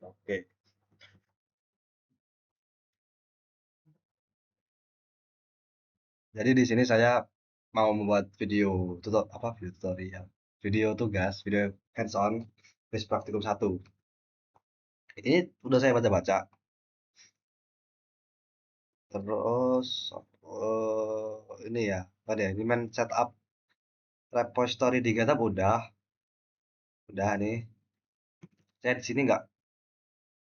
Oke. Jadi di sini saya mau membuat video video tutorial, video tugas, video hands on, quiz praktikum 1. Ini udah saya baca-baca. Terus ini ya, apa ya? Ini main setup repository di GitHub udah nih. Saya di sini nggak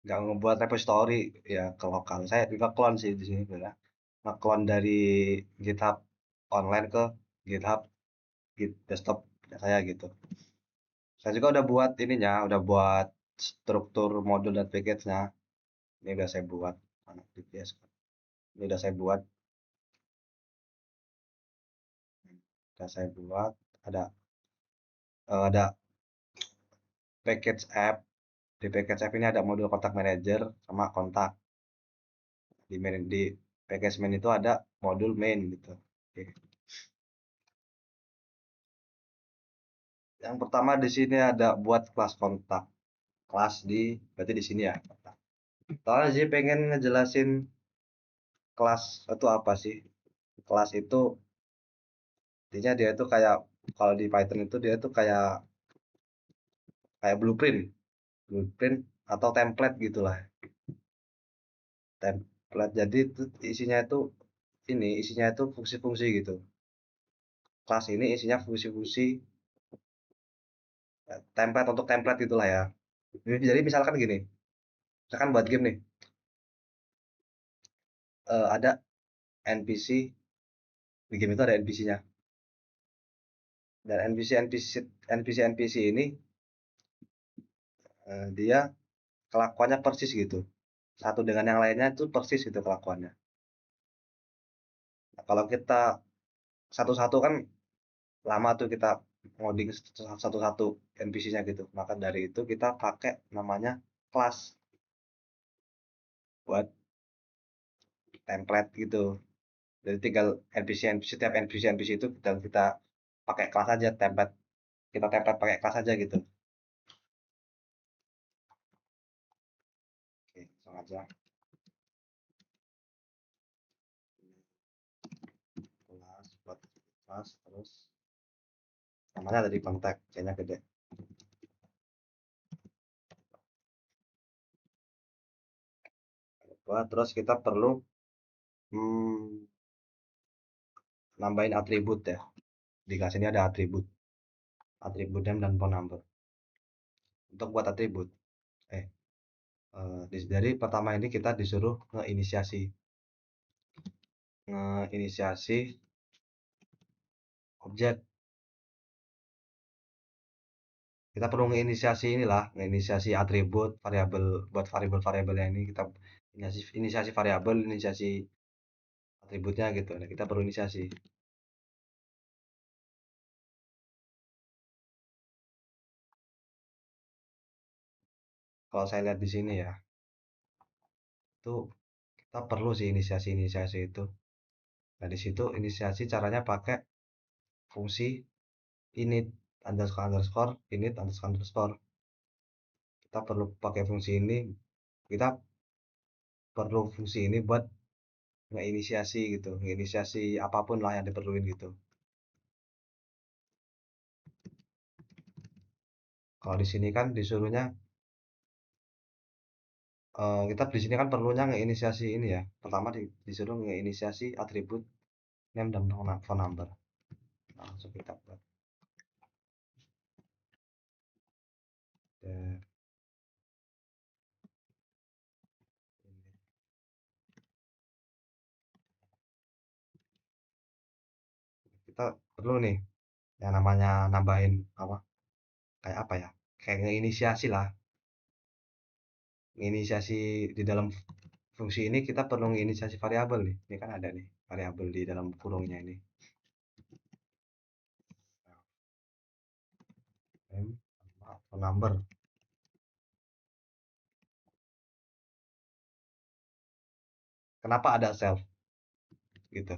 ngebuat repository ya ke lokal. Saya juga clone sih di sini ya. Nge-clone dari GitHub online ke GitHub Git desktop saya gitu. Saya juga udah buat ininya, udah buat struktur modul dan package-nya. Ini udah saya buat. Mana di PS kan. Ini udah saya buat. Ada package app. Di package app ini ada modul kontak manager sama kontak. Di package main itu ada modul main gitu. Oke. Yang pertama di sini ada buat kelas kontak. Kelas berarti di sini ya. Soalnya sih pengen ngejelasin kelas itu apa sih? Kelas itu intinya dia itu kayak kalau di Python itu dia itu kayak kayak blueprint, blueprint atau template gitulah. Template jadi itu isinya itu fungsi-fungsi gitu. Kelas ini isinya fungsi-fungsi template untuk template itulah ya. Jadi misalkan gini, misalkan buat game nih, ada NPC di game itu ada NPC-nya. Dan NPC ini dia kelakuannya persis gitu. Satu dengan yang lainnya itu persis gitu kelakuannya. Nah, kalau kita satu-satu kan lama tuh kita ngoding satu-satu NPC-nya gitu. Maka dari itu kita pakai namanya kelas buat template gitu. Jadi tinggal setiap NPC itu kita pakai kelas aja template. Kita template pakai kelas aja gitu. Oke, langsung aja. Kelas buat kelas terus namanya ada di kontak, C-nya gede. Terus kita perlu hmm, nambahin atribut ya. Di kelas ini ada atribut name dan phone number. Untuk buat atribut, eh dari pertama ini kita disuruh ngeinisiasi objek. Kita perlu ngeinisiasi atribut variabel buat variabel-variabelnya ini kita inisiasi variabel, inisiasi atributnya gitu. Nah, kita perlu inisiasi. Kalau saya lihat di sini ya, itu kita perlu sih inisiasi itu. Nah, di situ inisiasi caranya pakai fungsi init init_underscore. Kita perlu pakai fungsi ini. Kita perlu fungsi ini buat ngeinisiasi gitu, ngeinisiasi apapun lah yang diperluin gitu. Kalau di sini kan disuruhnya kita di sini kan perlunya ngeinisiasi ini ya. Pertama disuruh ngeinisiasi atribut name dan phone number. Nah, langsung kita buat. Dan kita perlu nih yang namanya nambahin apa? Kayak apa ya? Kayak ngeinisiasi lah. Ngeinisiasi di dalam fungsi ini kita perlu ngeinisiasi variabel nih. Ini kan ada nih variabel di dalam kurungnya ini. Name, phone number. Kenapa ada self gitu?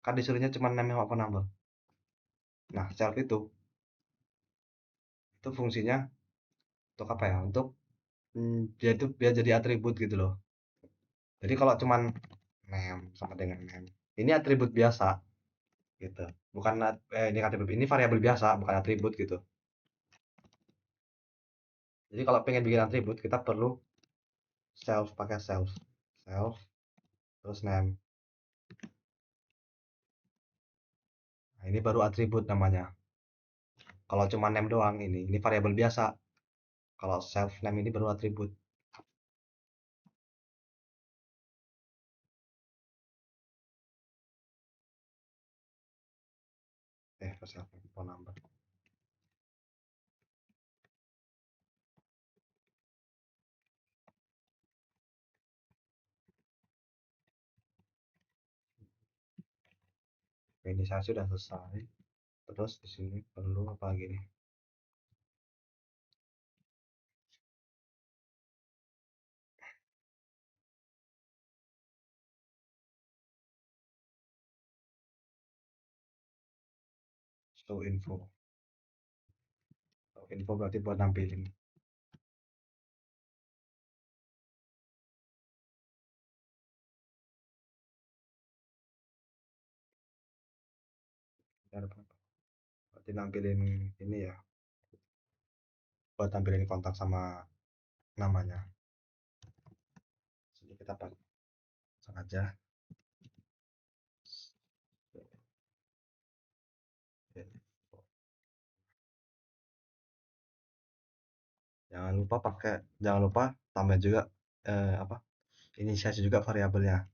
Kan disuruhnya cuma name sama phone number. Nah, self itu fungsinya untuk apa ya? Untuk dia itu biar jadi atribut gitu loh. Jadi kalau cuman name sama dengan name, ini atribut biasa gitu. Bukan ini atribut ini variabel biasa, bukan atribut gitu. Jadi kalau pengen bikin atribut kita perlu pakai self terus name. Nah, ini baru atribut namanya. Kalau cuma name doang ini variabel biasa. Kalau self name ini baru atribut. Self name phone number. Ini saya sudah selesai. Terus di sini perlu apa lagi nih? Show info. Info berarti buat nampilin. Berarti nampilin ini ya, buat nampilin kontak sama namanya. Sini kita pasang aja. Jangan lupa tambah juga apa? Inisiasi juga variabelnya.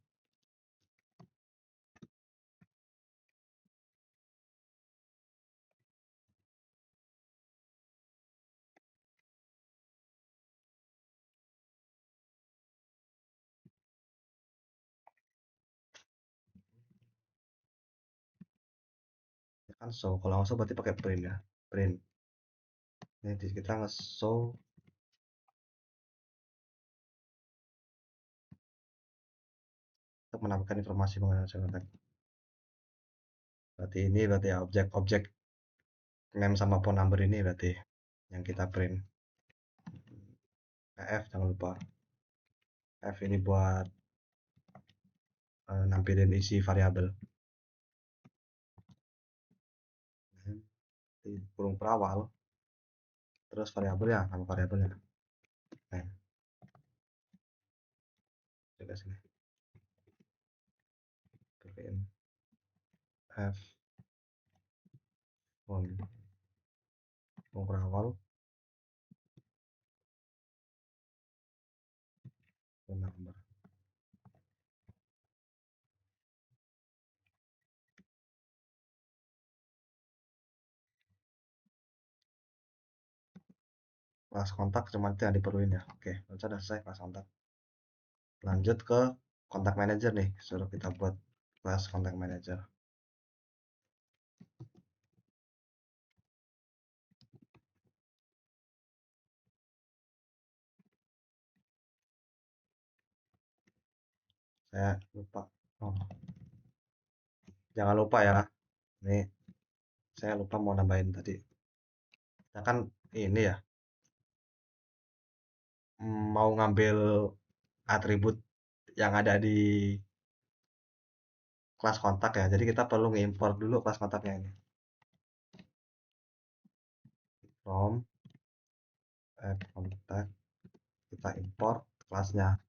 Ya kan show, kalau nggak show berarti pakai print ya. Print. Ini kita nge-show untuk menampilkan informasi mengenai kontak. Berarti ya objek-objek name sama phone number ini berarti yang kita print. F jangan lupa. F ini buat nampilin isi variabel. Kurung perawal. Terus variabelnya, nama variabelnya. Nah, coba sini. Print F phone perawal phone number. Kelas kontak cuma itu yang diperluin ya. Oke, sudah selesai kelas kontak. Lanjut ke kontak manager nih, suruh kita buat kelas kontak manager. Saya lupa. Oh, jangan lupa ya. Nih, saya lupa mau nambahin tadi. Kita kan ini ya, mau ngambil atribut yang ada di kelas kontak ya. Jadi kita perlu ngimport dulu kelas kontaknya ini. From add kontak, kita import kelasnya.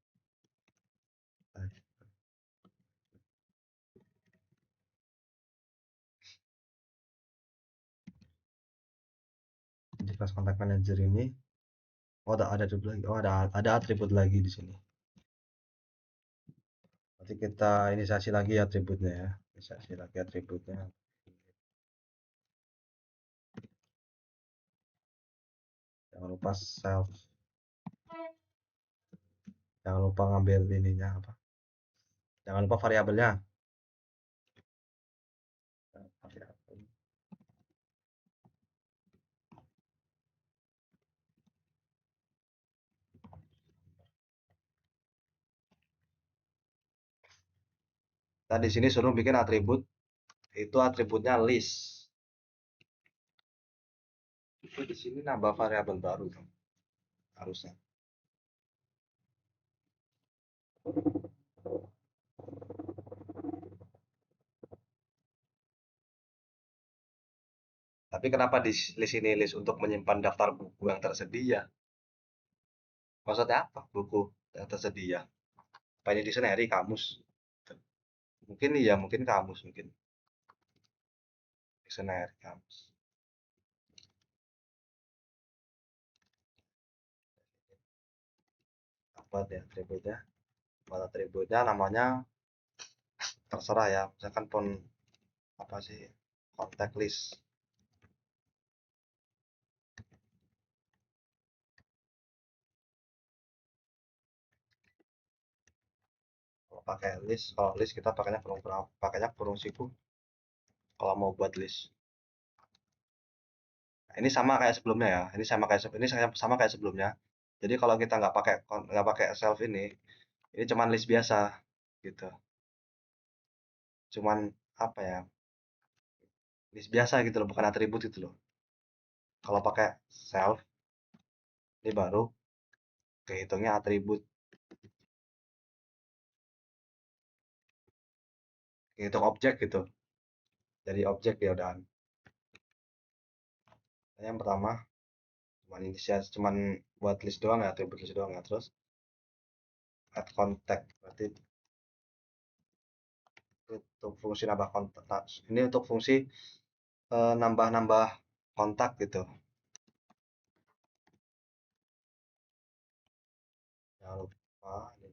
Di kelas kontak manager ini, oh ada atribut lagi. Oh ada atribut lagi di sini. Nanti kita inisiasi lagi atributnya ya. Inisiasi lagi atributnya. Jangan lupa self. Jangan lupa ngambil ininya apa. Jangan lupa variabelnya. Variabel. Nah, di sini suruh bikin atribut. Itu atributnya list. Itu di sini nambah variabel baru dong. Harusnya. Tapi kenapa di list ini list untuk menyimpan daftar buku yang tersedia? Maksudnya apa? Buku yang tersedia. Apa ini dictionary, kamus? Mungkin iya, mungkin kamus, mungkin dictionary, kamus. Apa ya atributnya? Buat atributnya namanya terserah ya. Misalkan pun apa sih? Contact list. Kalau pakai list, kalau list kita pakainya kurung siku kalau mau buat list. Nah, ini sama kayak sebelumnya ya. Ini sama kayak sebelumnya. Jadi kalau kita nggak pakai self ini cuman list biasa gitu. Cuman apa ya? List biasa gitu loh, bukan atribut gitu loh. Kalau pakai self ini baru kehitungnya atribut, kehitung objek gitu. Jadi objek ya udahan. Yang pertama cuman buat list doang ya, atribut list doang ya. Terus add contact berarti untuk fungsi nambah kontak. Nah, ini untuk fungsi nambah-nambah kontak gitu. Jangan lupa ini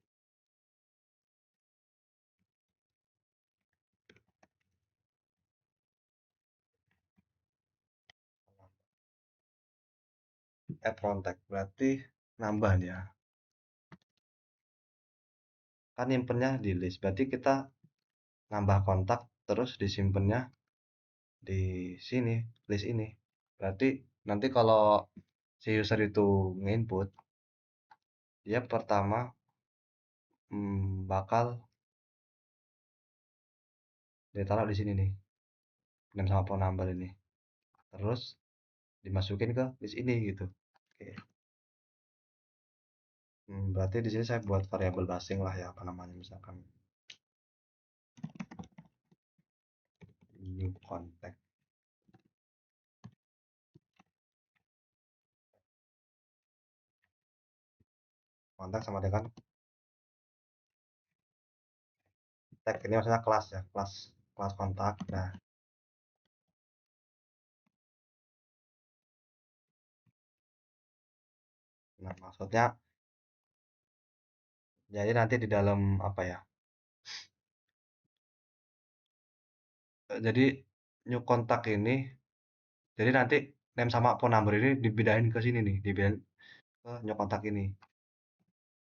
add contact berarti nambah nih ya. Kan nyimpennya di list. Berarti kita nambah kontak terus disimpannya di sini, list ini. Berarti nanti kalau si user itu nginput, dia pertama bakal ditaruh di sini nih, name sama phone number ini. Terus dimasukin ke list ini gitu. Oke. Berarti di sini saya buat variabel basing lah ya, apa namanya misalkan new contact. Kontak sama dengan tag ini maksudnya kelas ya, kelas kelas kontak. Nah, maksudnya jadi nanti di dalam apa ya? Jadi new kontak ini jadi nanti name sama phone number ini dibedain ke sini nih, dibedain ke new kontak ini.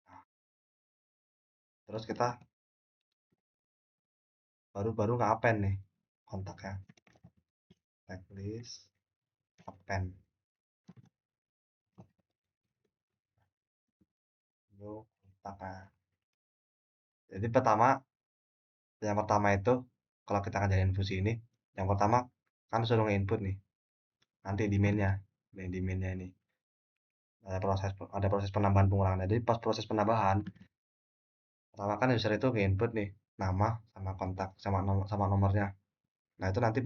Nah, terus kita baru nge-append nih kontaknya. Tag list, append new kontak. Nah, jadi yang pertama itu kalau kita ngajarin fungsi ini, yang pertama kan suruh nge-input nih. Nanti di mainnya, di mainnya ini ada proses penambahan pengulangan. Jadi pas proses penambahan, pertama kan user itu nge-input nih nama sama kontak sama nomornya. Nah, itu nanti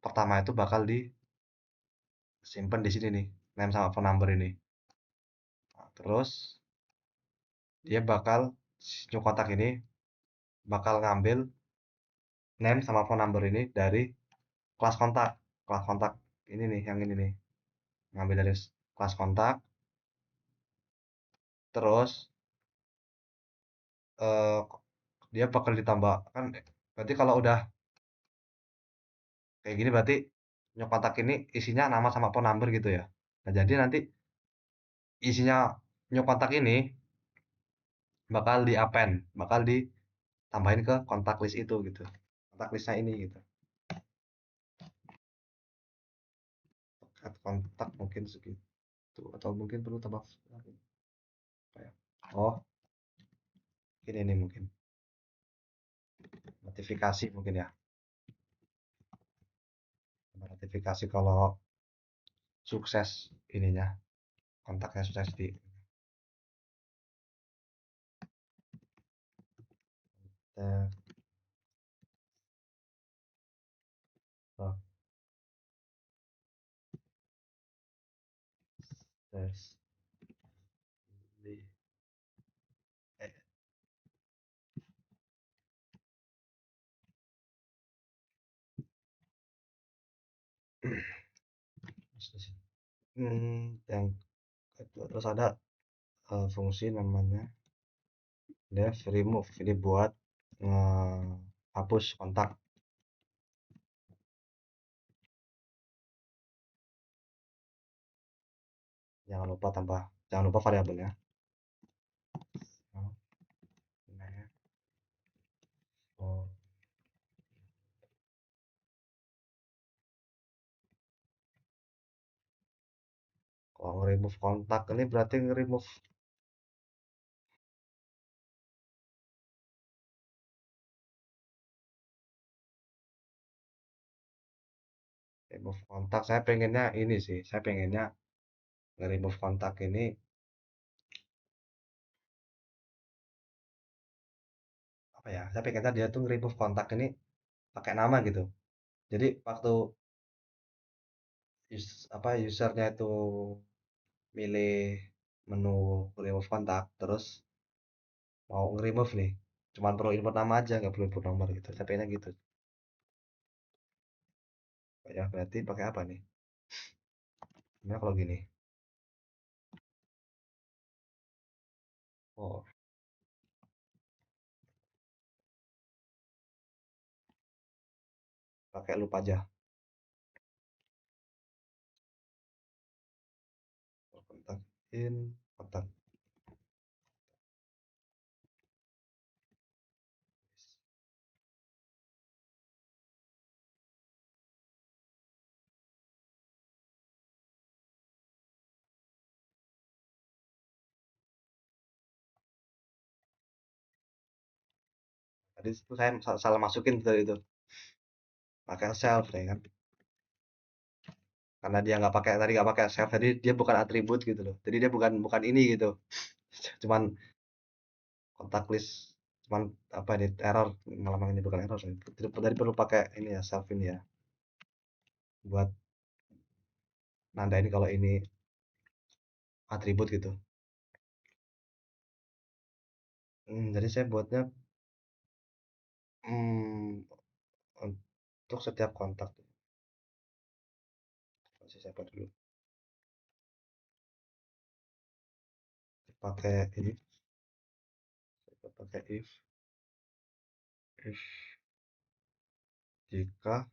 pertama itu bakal disimpan di sini nih, name sama phone number ini. Nah, terus dia bakal new kontak ini bakal ngambil name sama phone number ini dari kelas kontak. Kelas kontak ini nih, yang ini nih. Ngambil dari kelas kontak, terus eh, dia bakal ditambah kan berarti kalau udah kayak gini berarti new kontak ini isinya nama sama phone number gitu ya. Nah, jadi nanti isinya new kontak ini bakal bakal ditambahin ke kontak list itu gitu. Kontak listnya ini gitu. Add kontak mungkin segitu atau mungkin perlu tambah lagi. Apa ya? Oh, ini mungkin notifikasi mungkin ya. Notifikasi kalau sukses ininya kontaknya sukses tes oh, tes di eh, yang terus ada fungsi namanya def remove, ini buat hapus kontak. Jangan lupa variabelnya. Oh, oh, kalau remove kontak ini berarti remove remove kontak. Saya pengennya ini sih, saya pengennya nge-remove kontak ini apa ya? Saya pengennya dia tuh nge-remove kontak ini pakai nama gitu. Jadi waktu usernya itu milih menu remove kontak, terus mau nge-remove nih, cuman perlu input nama aja, nggak perlu input nomor gitu. Saya pengennya gitu. Ya berarti pakai apa nih? Gimana kalau gini? Oh, pakai loop aja. Kontak in, kontak. Tadi itu saya salah masukin tadi itu. Pakai self ya kan? Karena dia nggak pakai self, jadi dia bukan atribut gitu loh. Jadi dia bukan bukan ini gitu. Cuman kontak list, cuman apa ini error, malah ini bukan error. Tadi perlu pakai ini ya self ini ya, buat nandain kalau ini atribut gitu. Jadi saya buatnya hmm, untuk setiap kontak masih siapa dulu pakai ini, pakai if jika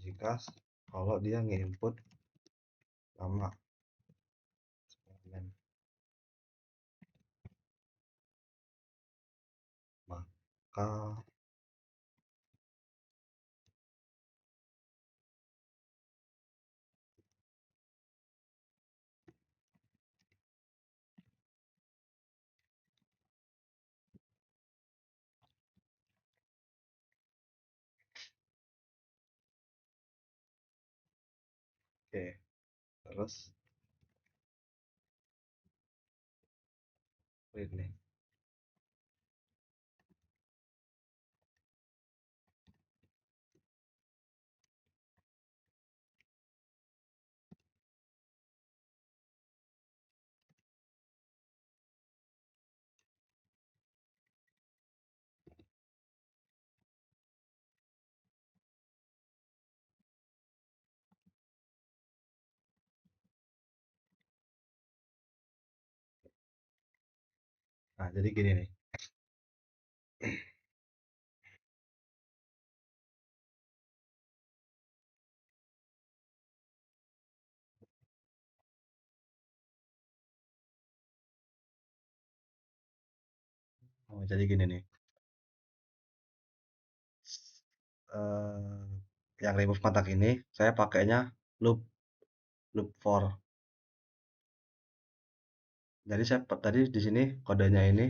jika kalau dia nginput nama maka oke, terus ini nah jadi gini nih. Jadi gini nih, eh, yang remove kontak ini saya pakainya loop loop for. Jadi saya tadi di sini kodenya ini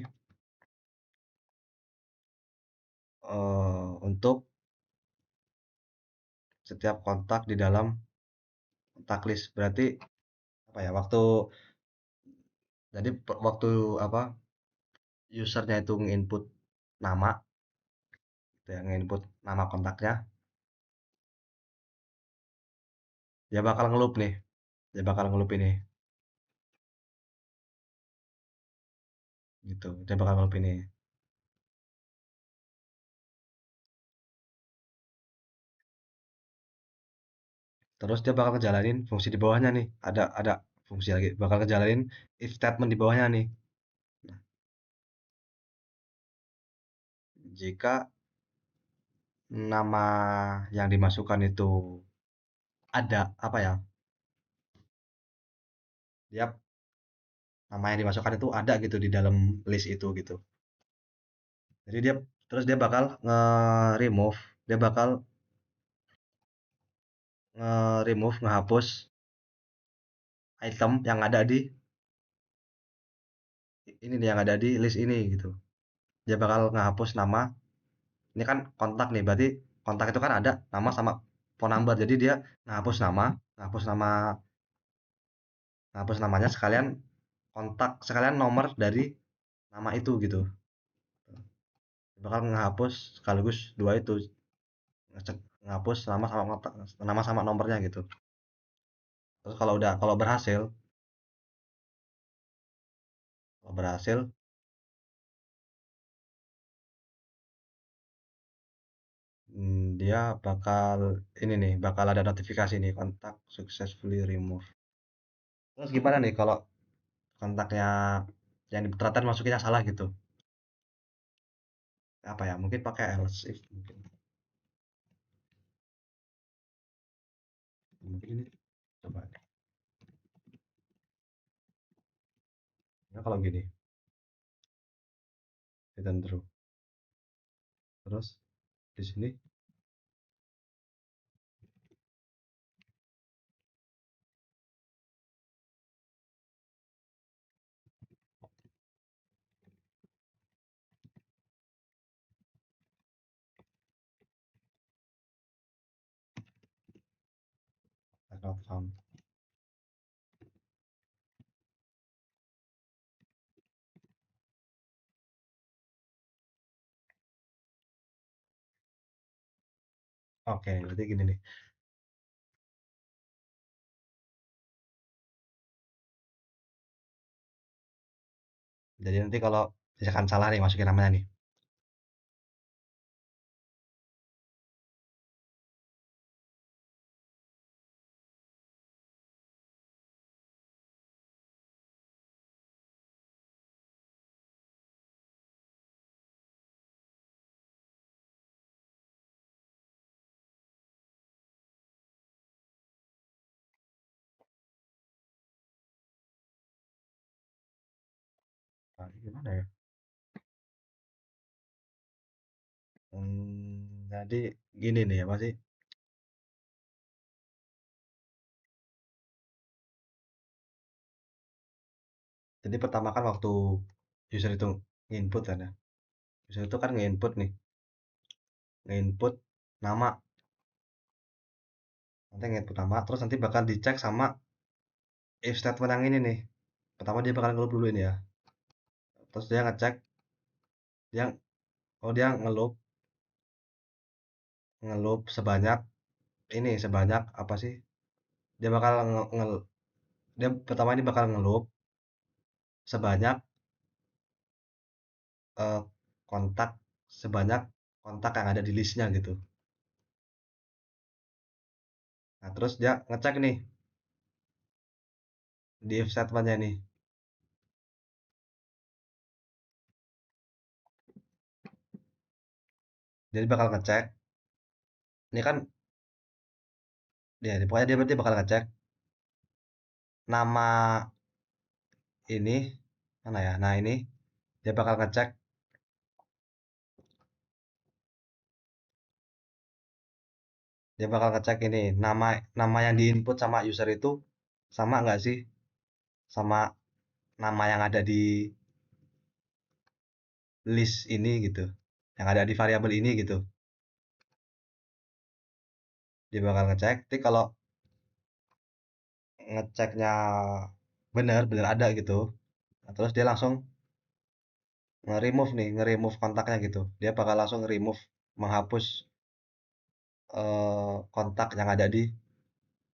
untuk setiap kontak di dalam kontak list. Berarti apa ya, waktu jadi waktu apa, usernya itu nginput nama gitu ya, nginput nama kontaknya, dia bakal ngeloop nih, dia bakal ngeloop ini gitu, dia bakal ngeloop ini. Terus dia bakal ngejalanin fungsi di bawahnya nih, ada fungsi lagi, bakal ngejalanin if statement di bawahnya nih. Nah, jika nama yang dimasukkan itu ada apa ya, dia nama yang dimasukkan itu ada gitu di dalam list itu gitu. Jadi dia terus dia bakal nge-remove, dia bakal nge-remove, ngehapus item yang ada di ini nih, yang ada di list ini gitu. Dia bakal ngehapus nama, ini kan kontak nih, berarti kontak itu kan ada nama sama phone number. Jadi dia ngehapus nama, ngehapus nama, ngehapus namanya sekalian kontak, sekalian nomor dari nama itu gitu. Dia bakal ngehapus sekaligus dua itu, ngecek, ngehapus nama sama kontak, nama sama nomornya gitu. Terus kalau berhasil, kalau berhasil, dia bakal ini nih, bakal ada notifikasi nih, kontak successfully remove. Terus gimana nih kalau kontaknya yang ternyata masukinnya salah gitu? Apa ya? Mungkin pakai else if mungkin. Mungkin ini coba deh. Ya kalau gini, return true. Terus di sini not found. Oke, berarti gini nih. Jadi nanti kalau misalkan salah nih masukin namanya nih. Nah, ini gimana ya? Jadi gini nih apa sih? Jadi pertama kan waktu user itu nginput kan ya. User itu kan nginput nih, nginput nama, nanti nginput nama, terus nanti bakal dicek sama if statement yang ini nih. Pertama dia bakal ngeloop dulu ini ya. Terus dia ngecek, dia dia ngeloop, ngeloop sebanyak ini, sebanyak apa sih? Dia bakal dia pertama ini bakal ngeloop sebanyak eh, kontak, sebanyak kontak yang ada di listnya gitu. Nah, terus dia ngecek nih di if statementnya nih. Jadi bakal ngecek. Ini kan dia, pokoknya dia berarti bakal ngecek nama ini mana ya? Nah ini dia bakal ngecek, dia bakal ngecek ini nama, nama yang diinput sama user itu sama nggak sih sama nama yang ada di list ini gitu, yang ada di variabel ini gitu. Dia bakal ngecek. Jadi kalau ngeceknya bener bener ada gitu. Nah, terus dia langsung nge-remove nih, nge-remove kontaknya gitu. Dia bakal langsung remove, menghapus kontak yang ada di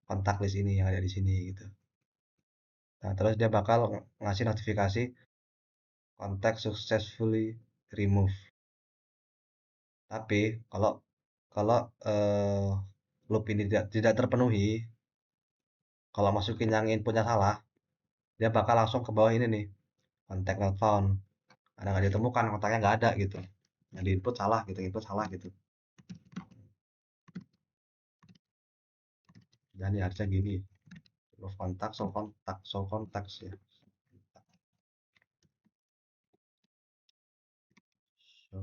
kontak list ini, yang ada di sini gitu. Nah, terus dia bakal ngasih notifikasi kontak successfully remove. Tapi kalau kalau loop ini tidak terpenuhi, kalau masukin yang inputnya salah, dia bakal langsung ke bawah ini nih, kontak not found. Ada nggak ditemukan, kontaknya nggak ada gitu. Yang di input salah gitu, input salah gitu. Dan ya harusnya gini, remove kontak, show contacts ya. So,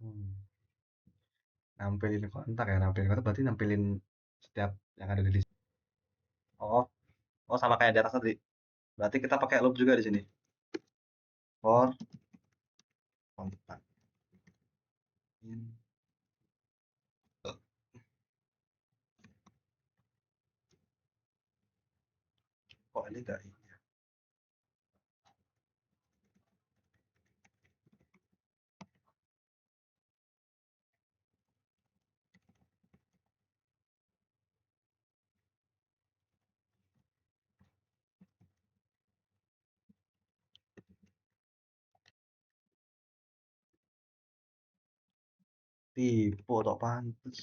hmm. Nampilin kontak ya, nampilin kontak berarti nampilin setiap yang ada di list. Oh, oh sama kayak di atas tadi. Berarti kita pakai loop juga di sini. For kontak. Kok ini enggak ini? Tipe atau pantes.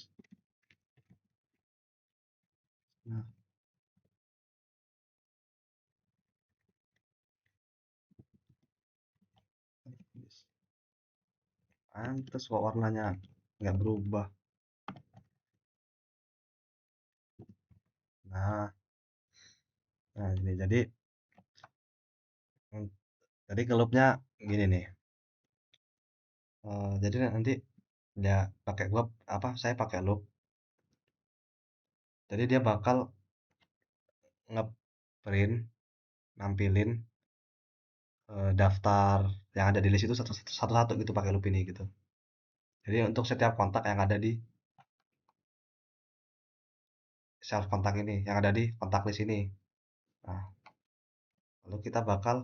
Nah, pantes kok warnanya nggak berubah. Nah, nah ini hmm, jadi kelupnya gini nih. Jadi nanti ya pakai gua apa? Saya pakai loop. Jadi dia bakal ngeprint, nampilin daftar yang ada di list itu satu-satu gitu pakai loop ini gitu. Jadi untuk setiap kontak yang ada di self kontak ini, yang ada di kontak list ini. Nah, lalu kita bakal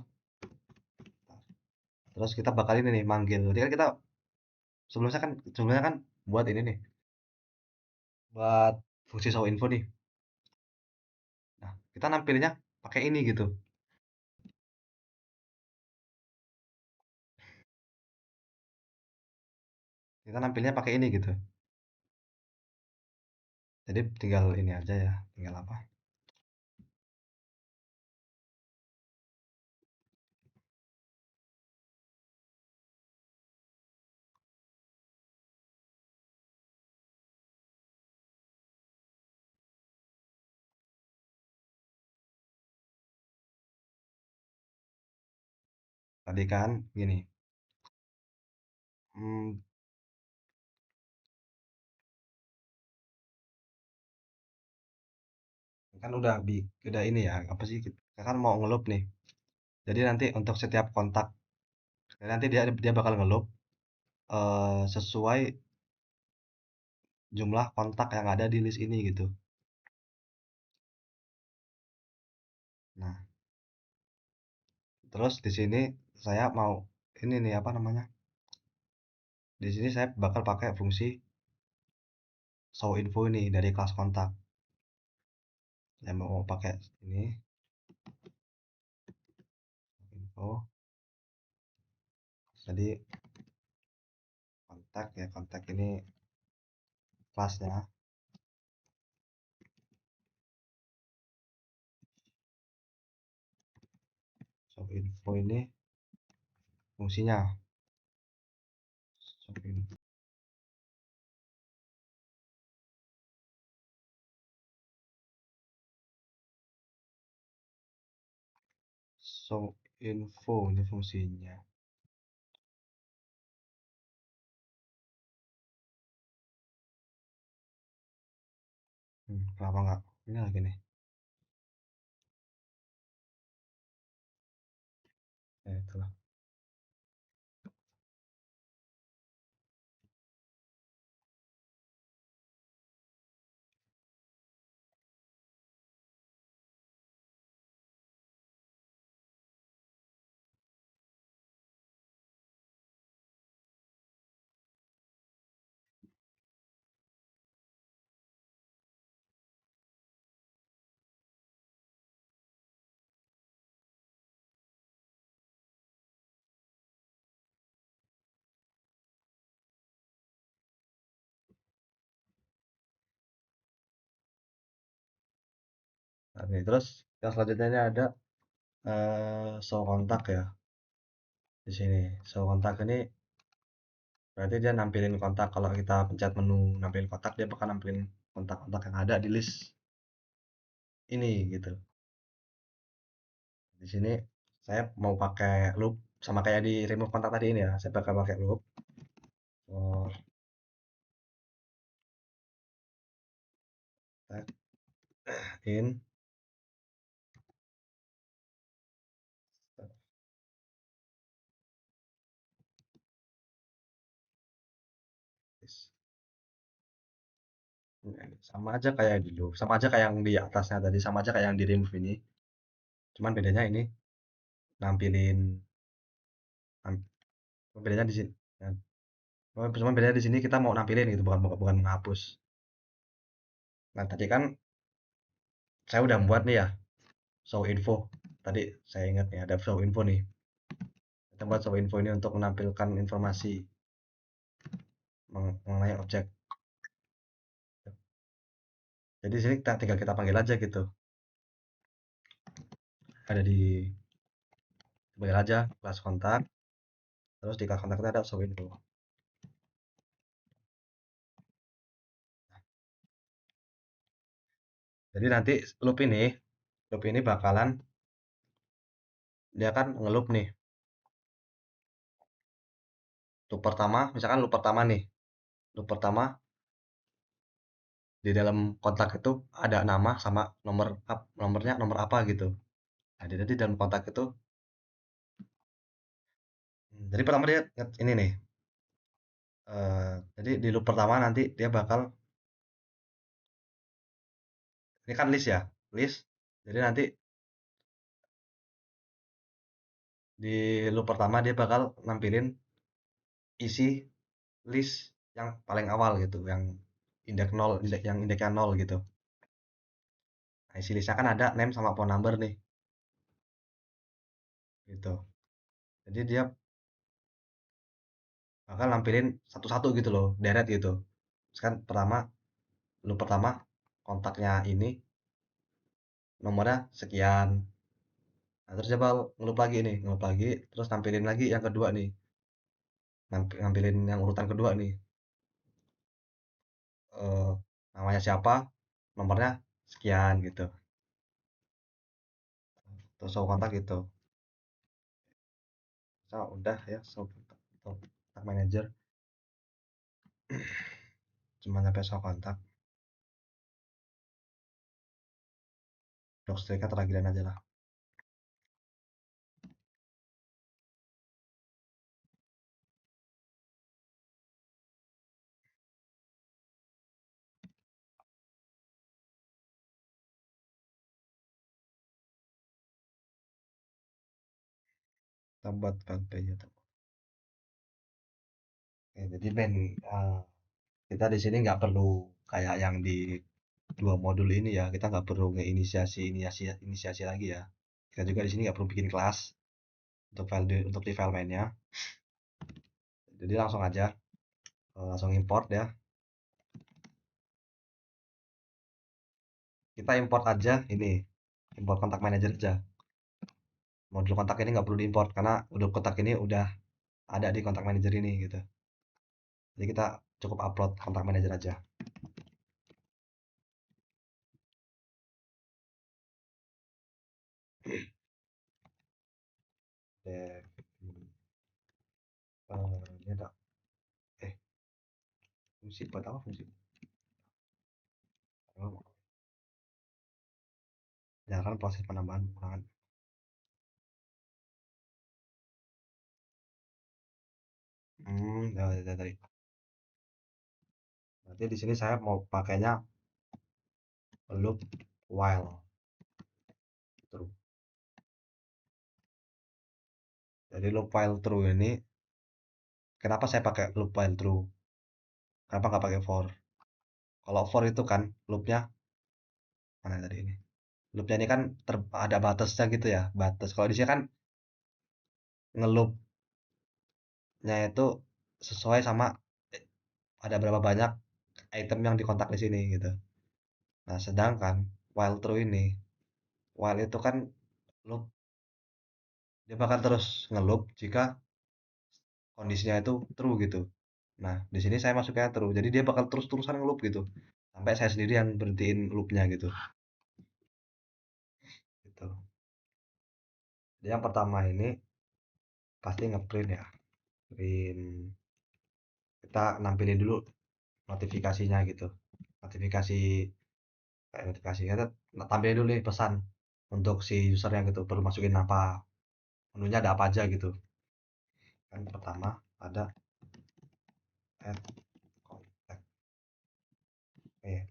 terus kita bakal ini nih manggil. Jadi kan kita sebelumnya kan buat ini nih, buat fungsi show info nih. Nah, kita nampilinnya pakai ini gitu. Kita nampilnya pakai ini gitu. Jadi tinggal ini aja ya, tinggal apa? Tadi kan gini. Hmm, kan udah ini ya, apa sih? Kita kan mau ngeloop nih. Jadi nanti untuk setiap kontak, nanti dia dia bakal ngeloop sesuai jumlah kontak yang ada di list ini gitu. Nah, terus di sini saya mau ini nih apa namanya? Di sini saya bakal pakai fungsi show info ini dari kelas kontak. Yang mau pakai ini info. Jadi kontak ini kelasnya. Show info ini fungsinya. Show info. show info ini fungsinya. Kenapa nggak? Ini lagi nih. Ya itulah. Oke, terus yang selanjutnya ini ada show kontak ya di sini. Show kontak ini berarti dia nampilin kontak. Kalau kita pencet menu nampilin kontak, dia bakal nampilin kontak-kontak yang ada di list ini gitu. Di sini saya mau pakai loop sama kayak di remove kontak tadi ini ya. Saya bakal pakai loop for tag in this. Sama aja kayak dulu, sama aja kayak yang di atasnya tadi, sama aja kayak yang di remove ini. Cuman bedanya ini nampilin nam- bedanya di sini. Ya. Cuman bedanya di sini kita mau nampilin gitu, bukan bukan menghapus. Nah, tadi kan saya udah buat nih ya show info. Tadi saya ingat nih ada show info nih. Kita buat show info ini untuk menampilkan informasi mengenai objek. Jadi sini kita tinggal kita panggil aja gitu. Ada di panggil aja kelas kontak, terus di kelas kontak kita ada show info. Jadi nanti loop ini bakalan dia kan ngeloop nih. Loop pertama, misalkan loop pertama nih. Loop pertama di dalam kontak itu ada nama sama nomornya nomor apa gitu. Nah, jadi dalam kontak itu jadi pertama dia ini nih. Jadi di loop pertama nanti dia bakal ini kan list ya, list. Jadi nanti di loop pertama dia bakal nampilin isi list yang paling awal gitu, yang indeks 0, yang indeksnya 0 gitu. Nah, isi listnya kan ada name sama phone number nih, gitu. Jadi dia bakal nampilin satu-satu gitu loh, deret gitu. Terus kan loop pertama kontaknya ini nomornya sekian. Nah, terus dia bakal ngelup lagi, terus nampilin lagi yang kedua nih, nampilin yang urutan kedua nih. eh, Namanya siapa, nomornya sekian gitu. Terus show kontak gitu. So, udah ya show kontak manager. Cuma sampai show kontak. Docstringnya terakhirnya aja lah. Kita buat fanpage gitu. Oke, jadi kita di sini nggak perlu kayak yang di dua modul ini ya. Kita nggak perlu inisiasi lagi ya. Kita juga di sini nggak perlu bikin kelas untuk di file mainnya. Jadi langsung aja langsung import ya. Kita import aja ini, import kontak manager aja. Modul kontak ini nggak perlu diimport karena modul kontak ini udah ada di kontak manager ini gitu. Jadi kita cukup upload kontak manager aja. Dev, ini ada eh fungsi buat apa fungsi? Oh, jalankan proses penambahan pengurangan. Tadi. Berarti di sini saya mau pakainya loop while true. Jadi loop while true ini, kenapa saya pakai loop while true? Kenapa nggak pakai for? Kalau for itu kan loopnya mana tadi ini? Loopnya ini kan ada batasnya gitu ya, batas. Kalau di sini kan ngeloopnya itu sesuai sama eh, ada berapa banyak item yang dikontak di sini gitu. Nah, sedangkan while true ini, while itu kan loop, dia bakal terus ngeloop jika kondisinya itu true gitu. Nah, di sini saya masuknya true. Jadi dia bakal terus-terusan ngeloop gitu. Sampai saya sendiri yang berhentiin loopnya gitu. Gitu. Jadi yang pertama ini pasti ngeprint ya. Print, kita nampilin dulu notifikasinya gitu. Notifikasi kayak notifikasi kita tampilin dulu nih pesan untuk si usernya gitu. Perlu masukin apa, menunya ada apa aja gitu. Kan pertama ada add contact.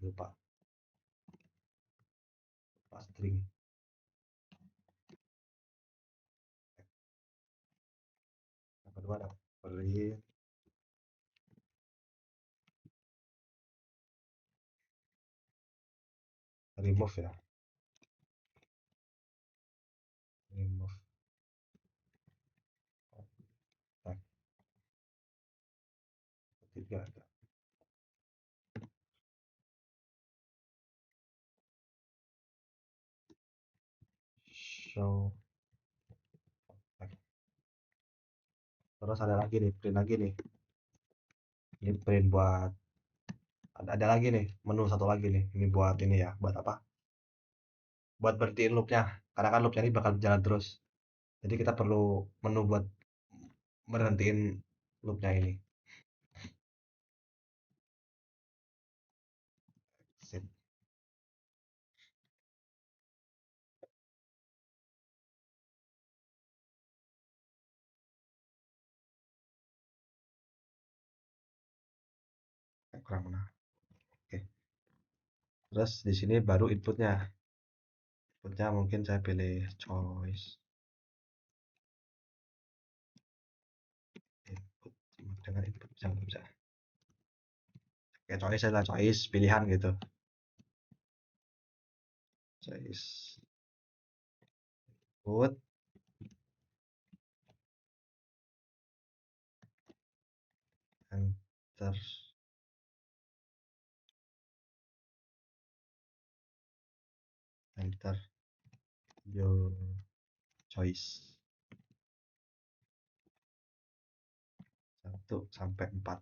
Lupa, lupa string. Yang kedua ada print remove ya. Remove contact. Ketiga ada show contact. Terus ada lagi nih, print lagi nih. Ini print buat ada lagi nih, menu satu lagi nih. Ini buat ini ya, buat apa? Buat berhentiin loopnya. Karena kan loopnya ini bakal jalan terus. Jadi kita perlu menu buat berhentiin loopnya ini. Sip. Kurang mana? Oke. Terus di sini baru inputnya. Inputnya mungkin saya pilih choice input dengan input bisa. Oke, choice adalah choice pilihan gitu. Choice input enter enter your choice 1 sampai 4.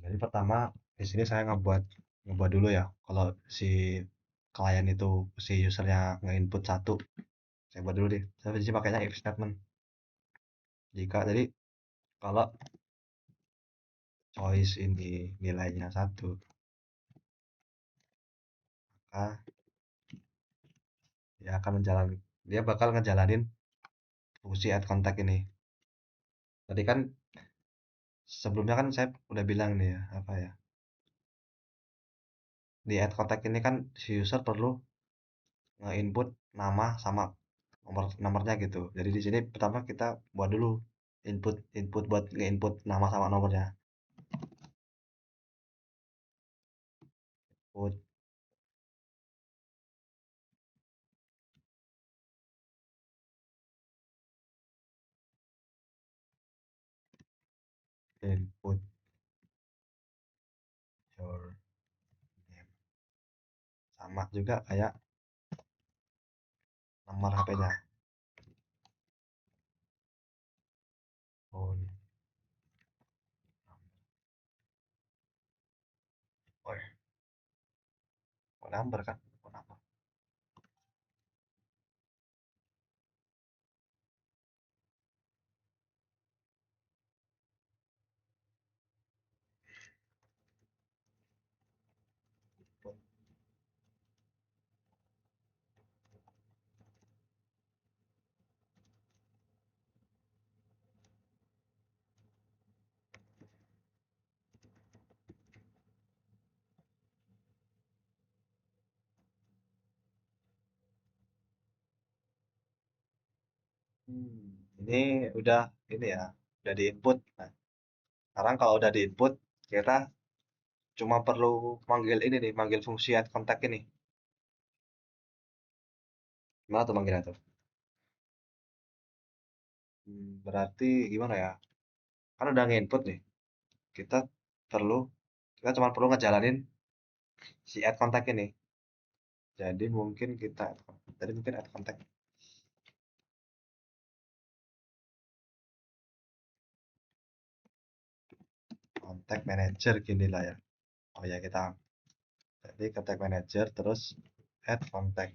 Jadi pertama di sini saya ngebuat dulu ya. Kalau si klien itu si usernya nge-input 1, saya buat dulu deh. Saya di sini pakainya if statement. Jika jadi kalau choice ini nilainya 1, maka dia bakal ngejalanin fungsi add contact ini. Tadi kan sebelumnya kan saya udah bilang nih ya, apa ya? Di add contact ini kan si user perlu nge-input nama sama nomornya gitu. Jadi di sini pertama kita buat dulu input input buat nge-input nama sama nomornya. Input input your name. Sama juga kayak nomor HP-nya. Phone. Oh, phone number kan. Ini udah ini ya, udah di input. Nah, sekarang kalau udah di input, kita cuma perlu manggil ini nih, manggil fungsi add contact ini. Gimana tuh manggilnya tuh? Berarti gimana ya? Kan udah nge-input nih. Kita perlu kita cuma perlu ngejalanin si add contact ini. Jadi mungkin add contact contact manager gini lah ya. Oh ya kita jadi contact manager terus add contact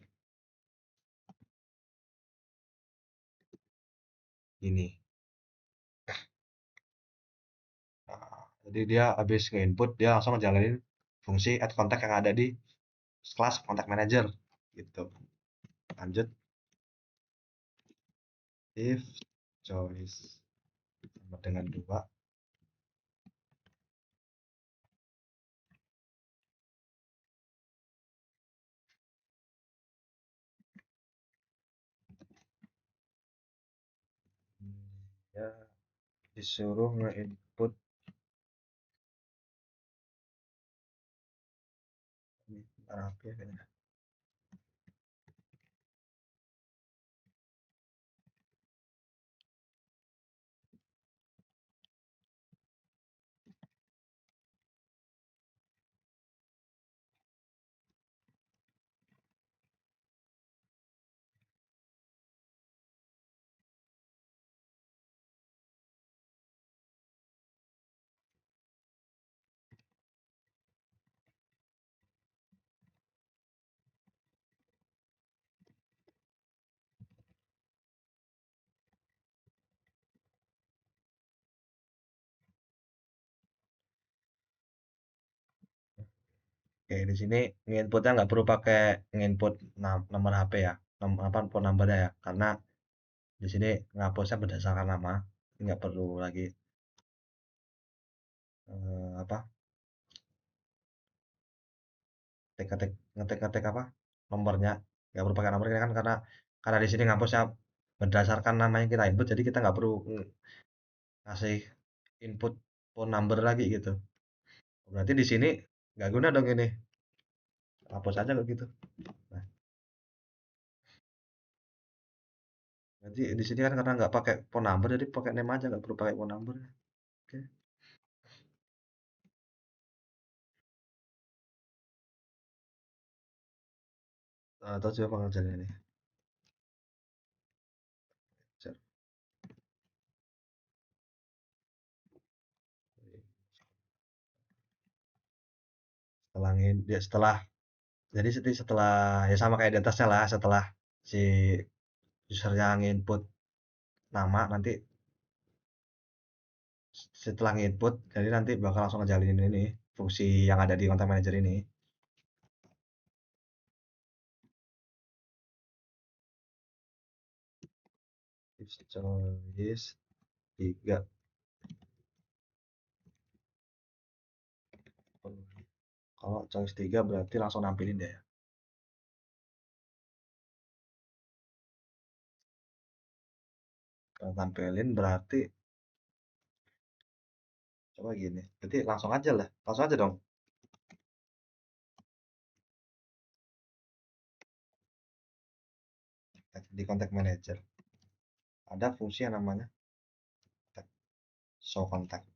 ini. Nah, jadi dia habis nge-input dia langsung ngejalanin fungsi add contact yang ada di kelas contact manager gitu. Lanjut if choice sama dengan dua. Ya disuruh nge-input ini apa ya kayaknya. Oke, di sini nginputnya nggak perlu pakai nginput nomor HP ya, apa phone numbernya ya, karena di sini ngapusnya berdasarkan nama, nggak perlu lagi apa ngetik apa nomornya, nggak perlu pakai nomor ini kan karena di sini ngapusnya berdasarkan nama yang kita input, jadi kita nggak perlu ngasih input phone number lagi gitu. Berarti di sini nggak guna dong ini, hapus aja kok gitu. Nah, berarti di sini kan karena nggak pakai phone number, jadi pakai name aja, nggak perlu pakai phone number. Oke. Atau coba pengerjaan ini. Setelah jadi setelah ya sama kayak di atasnya lah, setelah si usernya nginput nama, nanti setelah nginput jadi nanti bakal langsung ngejalin ini fungsi yang ada di content manager ini. If choice 3 kalau choice 3 berarti langsung nampilin deh ya. Kalau tampilin berarti coba gini, berarti langsung aja dong di contact manager ada fungsi yang namanya show contact.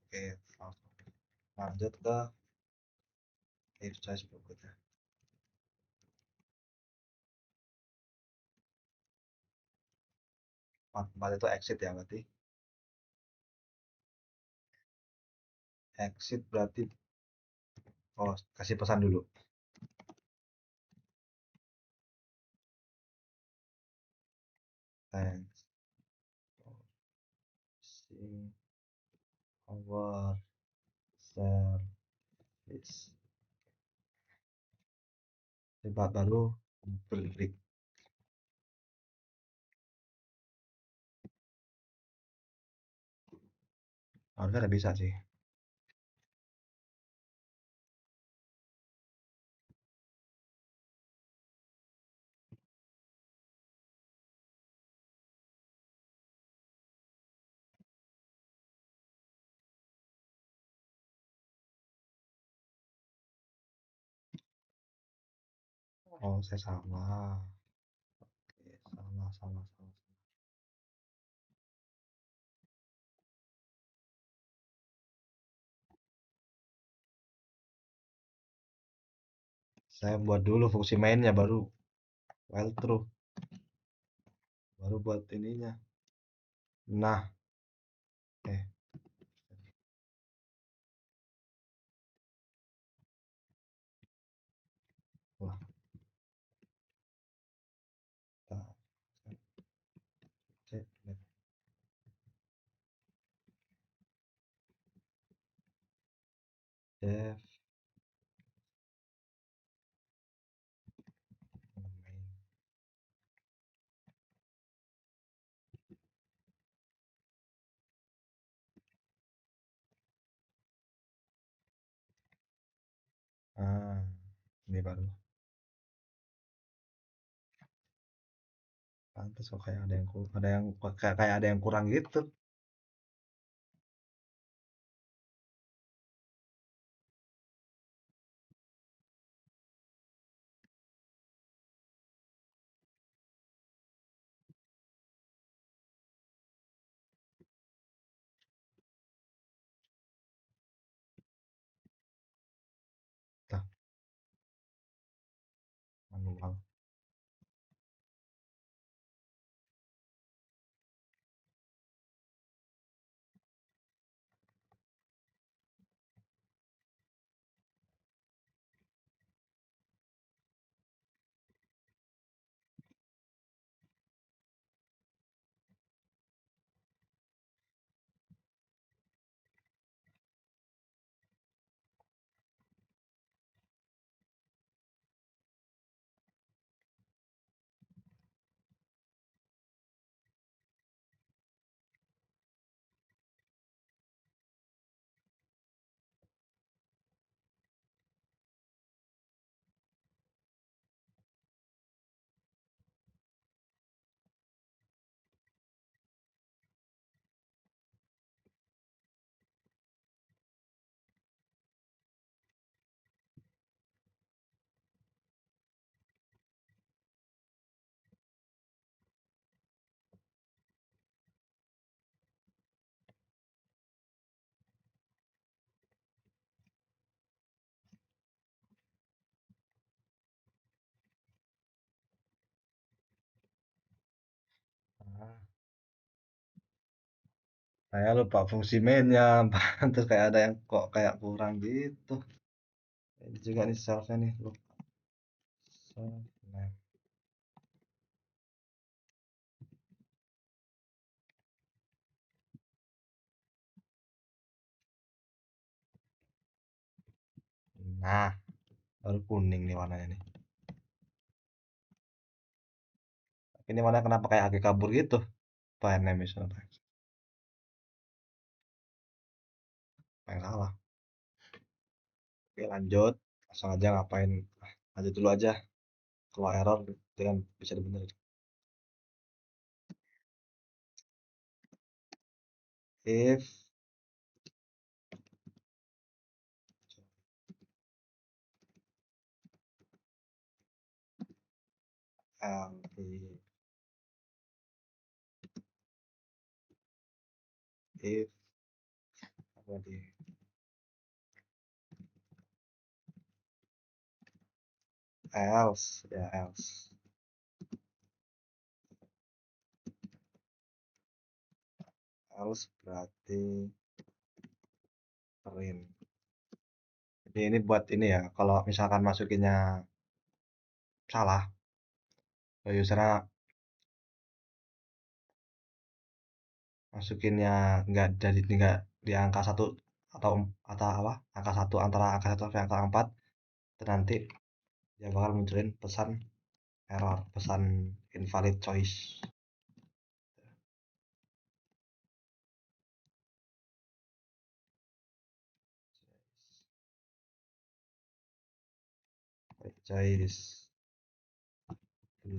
Oke, lanjut ke if choice berikutnya. Empat itu exit ya berarti. Exit berarti oh kasih pesan dulu. thanks for seeing our service. Coba baru break. Harusnya udah bisa sih. Oh, saya salah. Oke, salah. Saya buat dulu fungsi mainnya baru while true, baru buat ininya. Nah, eh, wah, tak, cek, dev, main. Ah, ini baru. Pantes kok kayak ada yang kurang gitu. Tah, manual. Ah, saya lupa fungsi mainnya, pantes kayak ada yang kok kayak kurang gitu. Ini juga nih selfnya nih, lupa. Self name. Nah, baru kuning nih warnanya nih. Ini warna kenapa kayak agak kabur gitu? File name is not text. Apa yang salah? Oke, lanjut. Langsung aja ngapain? Lanjut dulu aja. Kalau error, dengan bisa dibenerin. If if apa di else berarti print. Jadi ini buat ini ya, kalau misalkan masukinnya salah, usernya masukinnya nggak di angka satu atau apa angka satu antara angka satu sampai angka 4, dan nanti dia bakal munculin pesan error, pesan invalid choice. Choice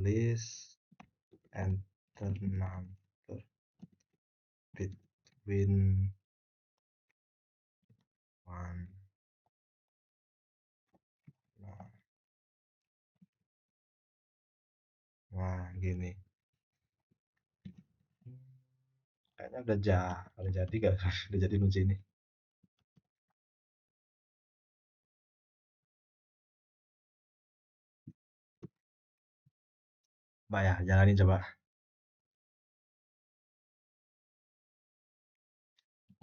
list enter number between one. Nah, nah gini. Kayaknya udah jadi gak? Udah jadi kunci ini. Mbak ya, jalanin coba.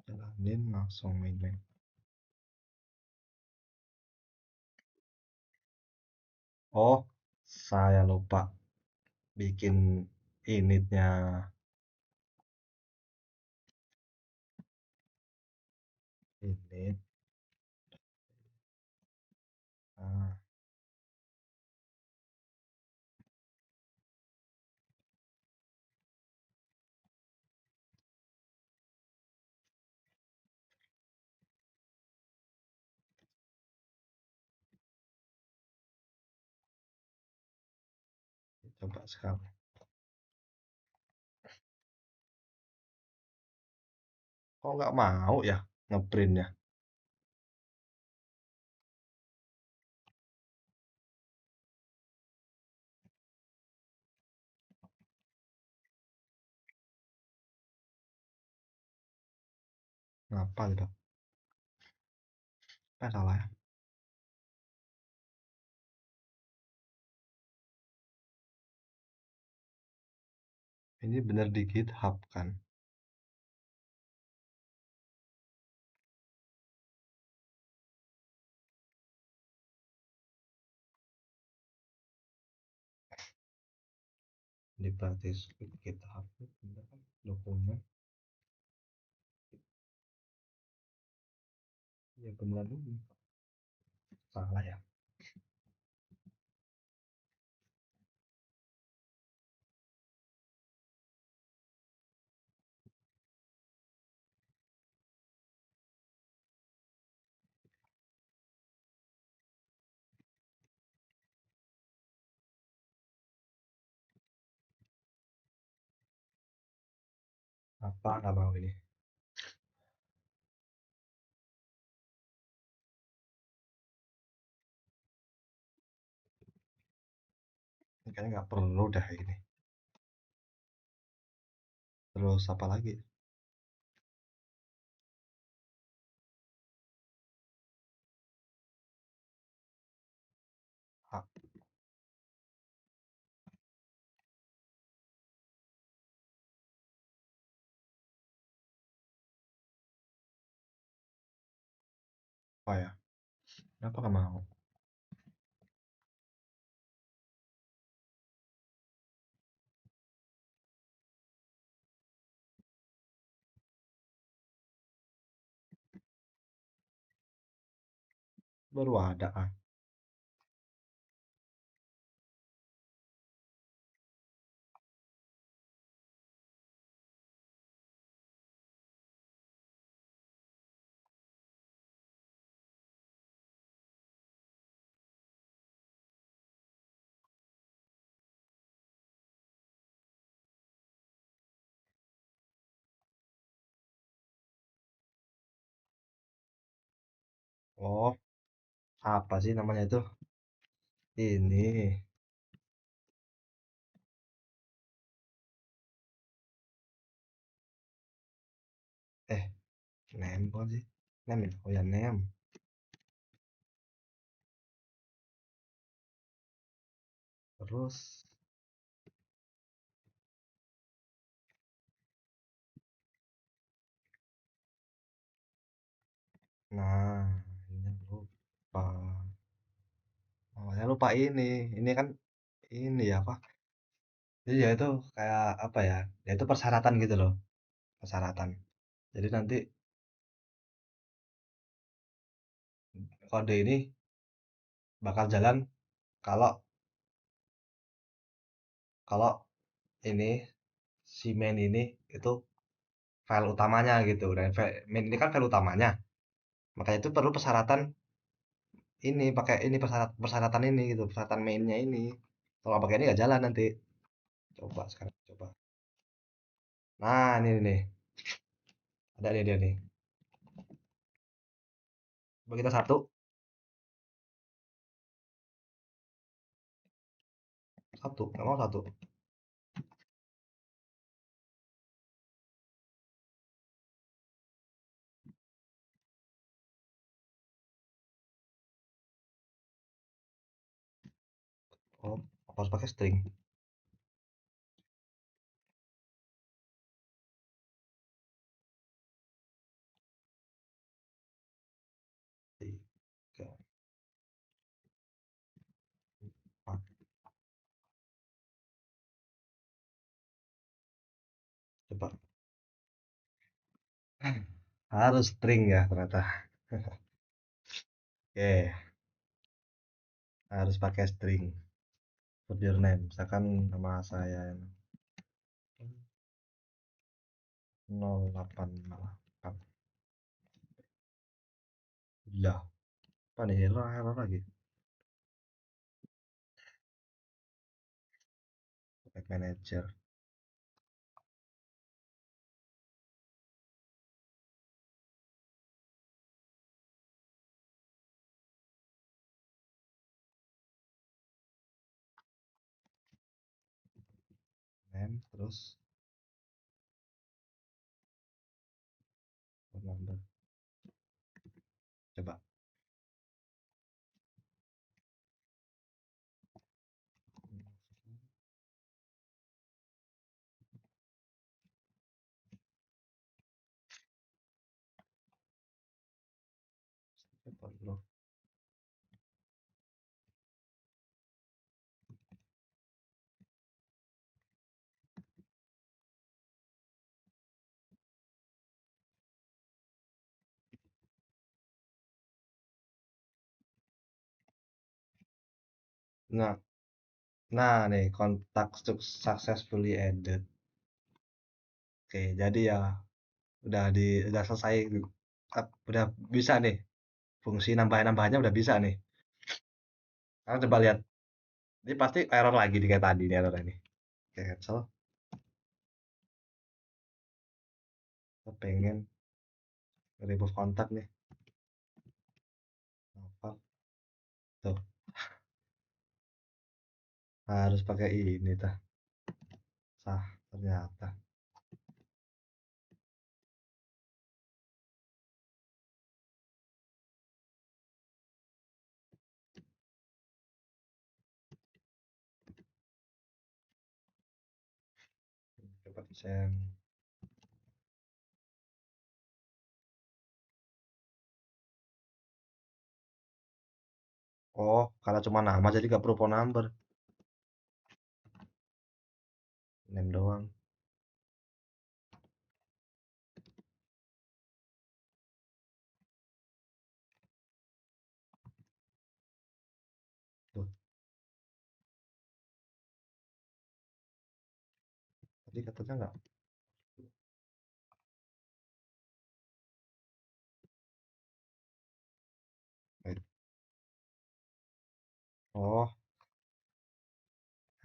Jalanin langsung main-main. Oh, saya lupa bikin initnya. Init. Ah, coba sekarang. Kok nggak mau ya ngeprintnya? Ngapa gitu? Apa yang salah ya? Ini bener di GitHub kan? Ini berarti GitHub bener kan? Dokumen. Ya beneran ini. Salah ya? Apa nggak mau ini? Ini kayaknya nggak perlu dah ini. Terus apa lagi? Apa ya? Kenapa nggak mau? Baru ada ah. Oh, apa sih namanya itu? Ini. Eh, name bukan sih? Name ya? Oh ya, name. Terus, nah, ini lupa. Oh, saya lupa ini. Ini kan ini ya apa? Jadi ya itu kayak apa ya? Ya itu persyaratan gitu loh. persyaratan. Jadi nanti kode ini bakal jalan kalau kalau ini si main ini itu file utamanya gitu. Dan main ini kan file utamanya. Makanya itu perlu persyaratan ini pakai ini persyaratan ini gitu, persyaratan mainnya ini. Kalau pakai ini nggak jalan nanti. Coba sekarang coba. Nah, ini nih. Ada dia nih. Coba kita satu, satu, nggak mau satu. Oh, harus pakai string. Tiga, empat. Coba. Harus string ya ternyata. Oke, harus pakai string. Put your name. Misalkan nama saya 088. Lah, apa nih? Error lagi. Tag manager. Name, terus phone number. Coba. Coba bro. Nah, nah nih kontak successfully added. Oke, jadi ya udah selesai. Udah bisa nih. Fungsi nambah-nambahnya udah bisa nih. Sekarang coba lihat. Ini pasti error lagi nih kayak tadi nih error ini. Oke, cancel. Kita pengen remove kontak nih. Apa? Tuh, harus pakai ini tah. Sah, ternyata. Coba saya. Oh, karena cuma nama jadi gak perlu phone number. Name doang. Tuh, tadi katanya nggak. Wait. Oh,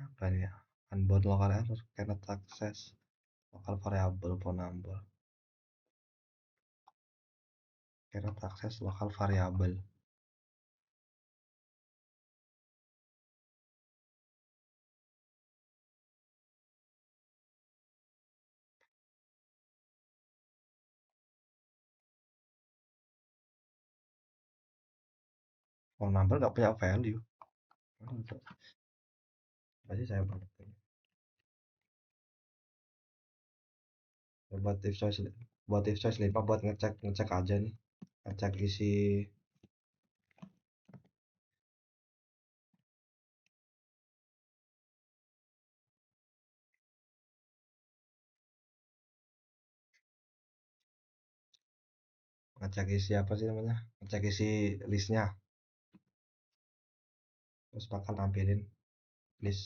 apa ini ya? Unbound local error cannot access local variable phone number. Cannot access local variable. Phone number nggak punya value. Berarti saya banget. Buat if choice, buat if choice 5 buat ngecek ngecek aja nih. Ngecek isi. ngecek isi apa sih namanya, ngecek isi listnya, terus bakal nampilin list.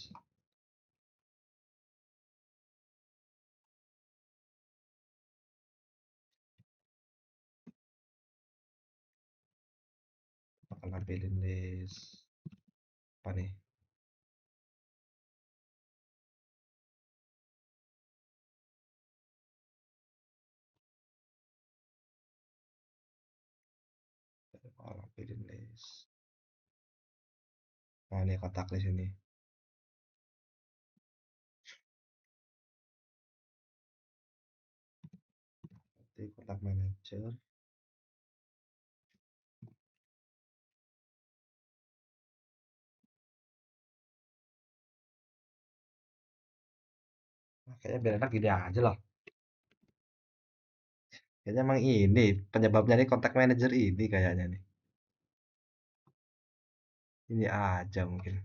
Bakal nampilin list apa nih, bakal nampilin list. Nah ini kotak list ini, nanti kotak manager. Nah, kayaknya biar enak gini aja lah. Kayaknya emang ini penyebabnya nih kontak manager ini kayaknya nih. Ini aja mungkin.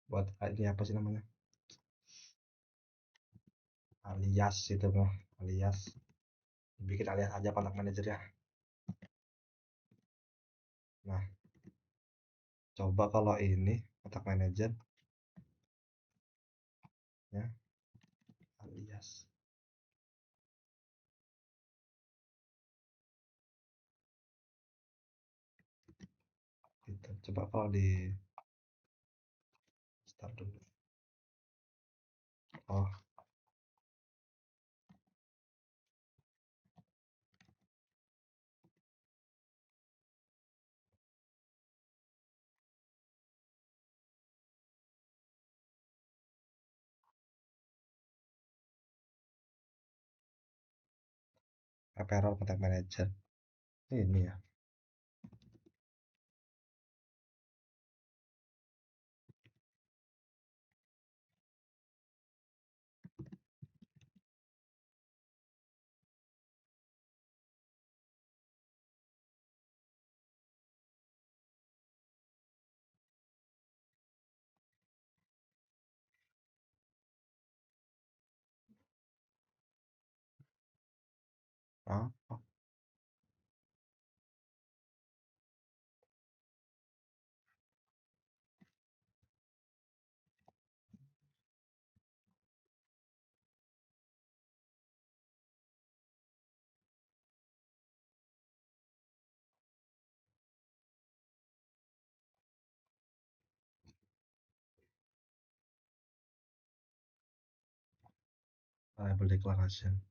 Buat ini apa sih namanya? Alias itu mah, alias. Bikin alias aja kontak manager ya. Nah, coba kalau ini kontak manager ya, alias. Gitu. Coba kalau di start dulu. Oh, referral kontak manager. Ini ya. Oh, oh, variable declaration.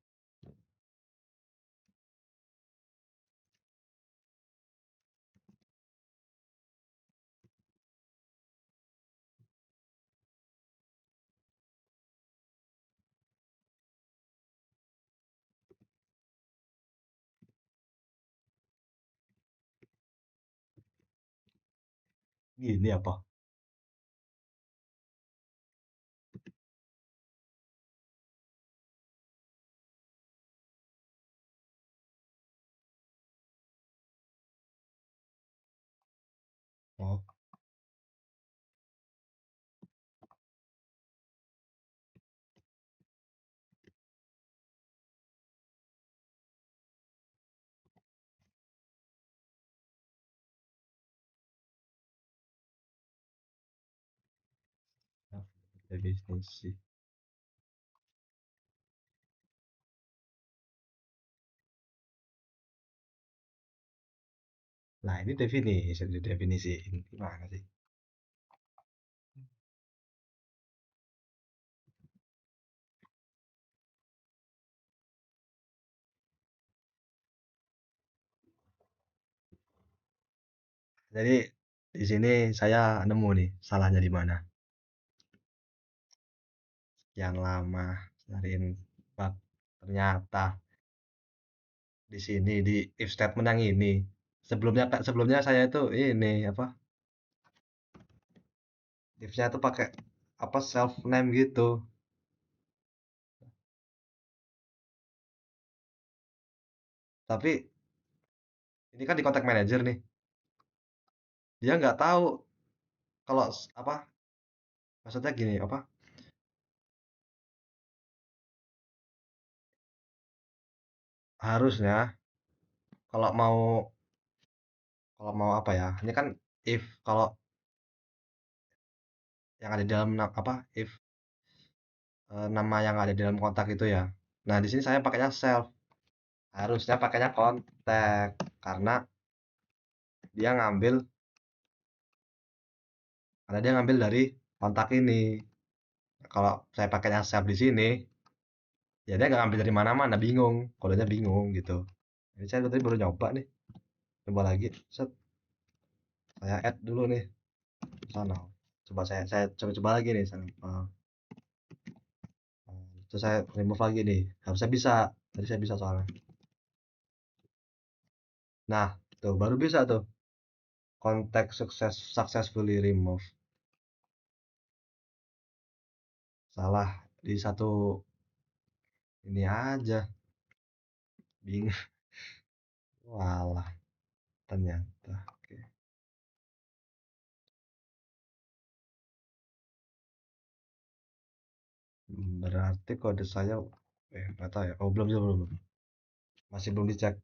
Gini apa? Oh, ya, definisi. Nah, ini definisi, definisi ini gimana sih? Jadi di sini saya nemu nih salahnya di mana. Sekian lama cariin bug. Ternyata di sini di if statement yang ini. Sebelumnya saya itu ini apa? If-nya itu pakai apa self name gitu. Tapi ini kan di contact manager nih. Dia nggak tahu kalau apa maksudnya gini apa harusnya kalau mau apa ya, ini kan if kalau yang ada di dalam apa, if nama yang ada di dalam kontak itu ya. Nah, di sini saya pakainya self. Harusnya pakainya kontak karena dia ngambil dia ngambil dari kontak ini. Kalau saya pakainya self di sini, ya dia nggak ngambil dari mana-mana, bingung. Kodenya bingung gitu. Ini saya tadi baru nyoba nih. Coba lagi. Set, saya add dulu nih sana. Coba saya coba-coba lagi nih sana. Terus saya remove lagi nih. Harusnya bisa. Tadi saya bisa soalnya. Nah, tuh baru bisa tuh. Kontak successfully remove. Salah di satu ini aja. Bingung. Walah, ternyata. Oke. Berarti kode saya nggak tahu ya. Oh, belum belum belum. Masih belum dicek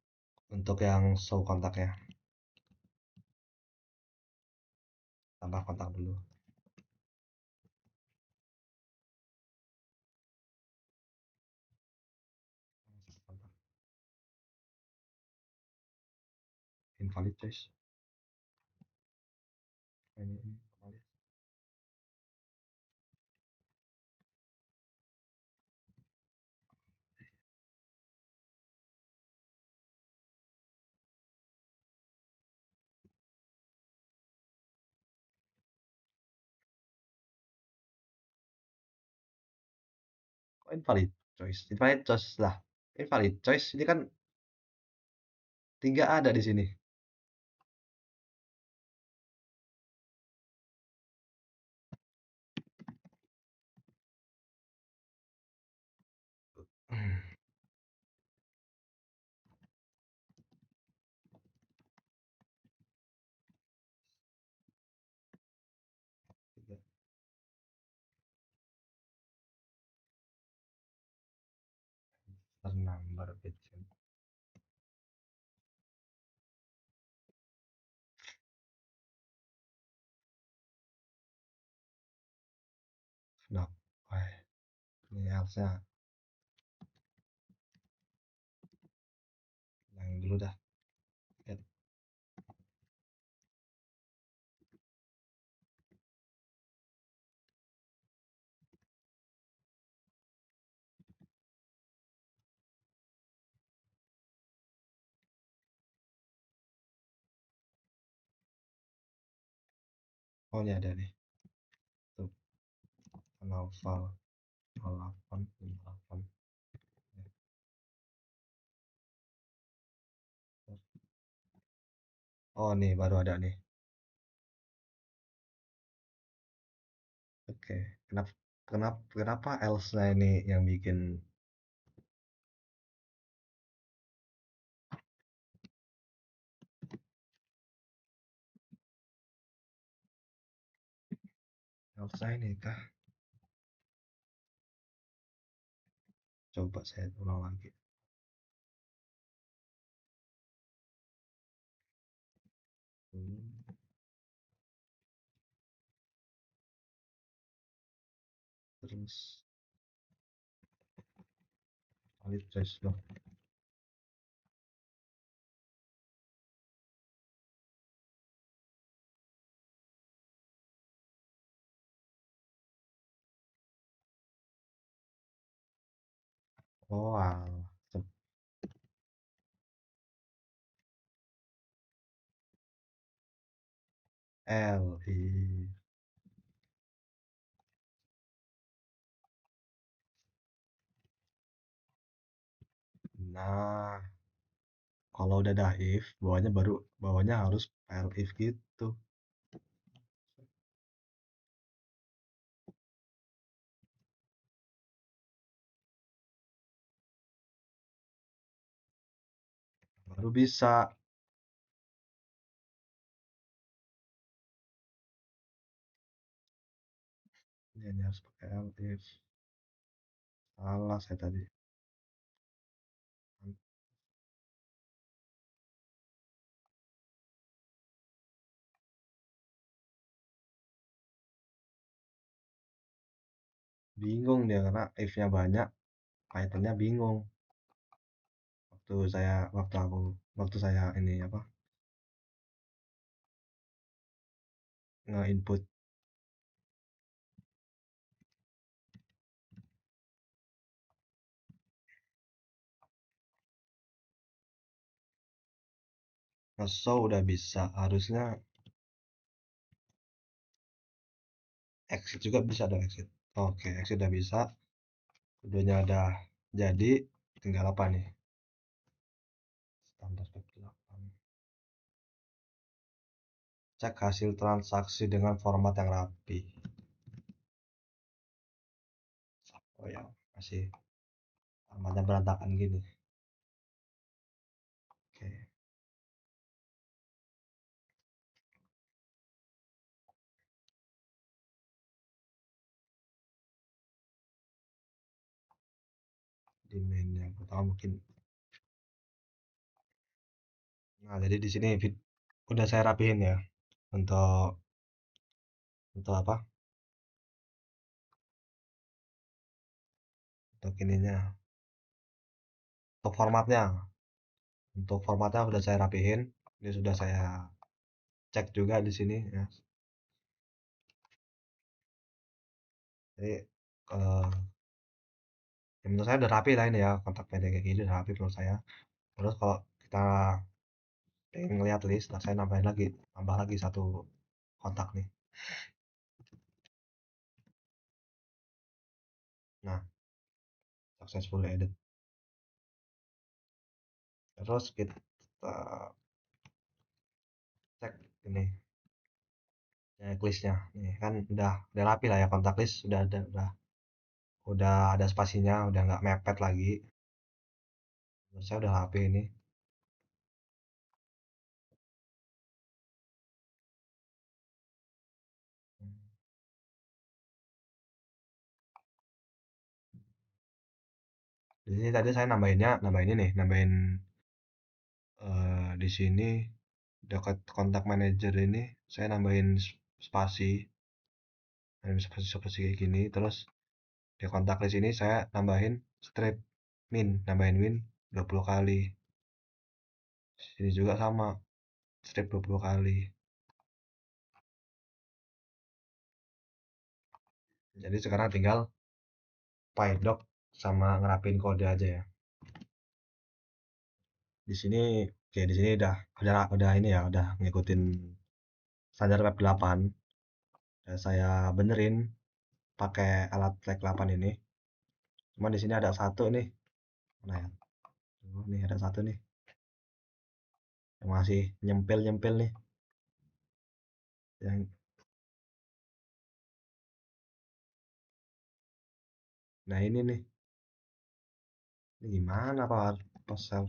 untuk yang show kontaknya. Tambah kontak dulu. Invalid choice. Ini invalid. Kok invalid choice? Invalid choice lah. Invalid choice ini kan tiga ada di sini. Tiga. Number bits. Nah, ini harusnya yang dulu dah. Lihat. Oh, ini ada nih. Tuh, novel 08 58. Oh, nih baru ada nih. Oke, kenapa kenapa kenapa else-nya ini yang bikin else ini kah? Coba saya ulang lagi. Hmm, terus valid choice loh. Oh, alah. L I. Nah, kalau udah ada if, bawahnya harus if gitu. Baru bisa. Ini harus pakai if. Salah saya tadi. Bingung dia karena if-nya banyak, Python-nya bingung. Waktu saya ini apa? Nge-input nge-show udah bisa, harusnya exit juga bisa dong exit. Oke, exit udah bisa. Videonya udah jadi, tinggal apa nih? Standar 48. Cek hasil transaksi dengan format yang rapi. Oh ya, masih formatnya berantakan gini. Oke, di main yang pertama mungkin. Nah, jadi di sini udah saya rapihin ya untuk apa? Untuk ininya, untuk formatnya. Untuk formatnya sudah saya rapihin. Ini sudah saya cek juga di sini ya. Jadi eh, ya menurut saya udah rapi lah ini ya, kontak pendek kayak gini udah rapi menurut saya. Terus kalau kita pengen ngeliat list, nah saya tambah lagi satu kontak nih. Nah, successful edit. Terus kita cek ini checklistnya. Nih kan udah rapi lah ya, kontak list udah ada spasinya, udah nggak mepet lagi. Menurut saya udah rapi ini. Di sini tadi saya nambahin ini, di sini dekat kontak manager ini saya nambahin spasi, spasi kayak gini. Terus di kontak list ini saya nambahin strip nambahin win 20 kali. Sini juga sama, strip 20 kali. Jadi sekarang tinggal PyDoc sama ngerapin kode aja ya. Di sini oke, di sini udah ini ya, udah ngikutin standar web 8. Dan saya benerin pakai alat flag 8 ini. Cuma di sini ada satu nih. Mana ya? Oh, nih ada satu nih yang masih nyempil-nyempil nih. Yang nah ini nih. Ini gimana Pak? Pas self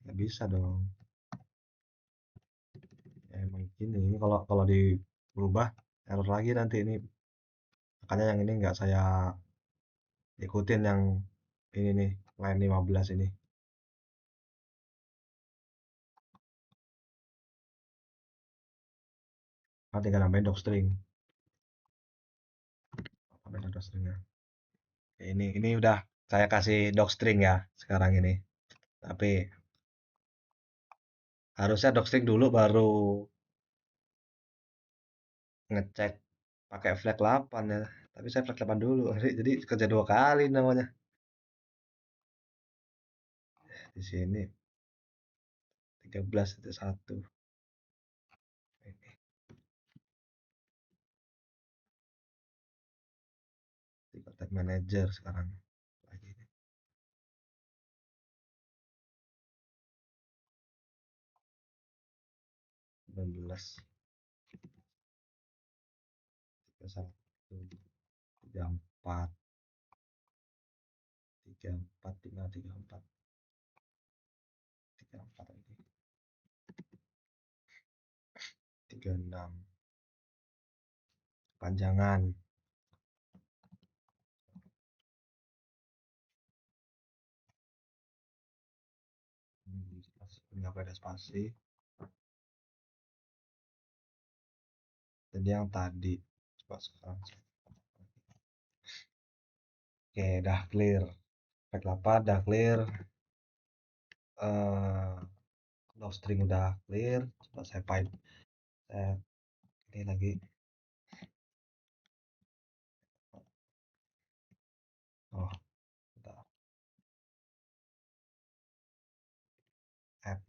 nggak bisa dong. Ya, emang gini. Ini kalau kalau berubah error lagi nanti ini. Makanya yang ini nggak saya ikutin yang ini nih, line 15 ini. Nah, tinggal nambahin docstring. Nambahin docstringnya. Ini udah saya kasih docstring ya sekarang ini. Tapi harusnya docstring dulu baru ngecek pakai flag 8 ya. Tapi saya flag 8 dulu. Jadi kerja dua kali namanya. Di sini 13.1. Ini di contact manager sekarang lagi 19 31 34 34 tinggal 34 34 ini 36 panjangan nggak ada spasi. Jadi yang tadi Coba sekarang. Oke, udah clear. Pack 8 udah clear. Eh, string udah clear. Coba saya pipe. Saya ini lagi. Oh, bentar. Add.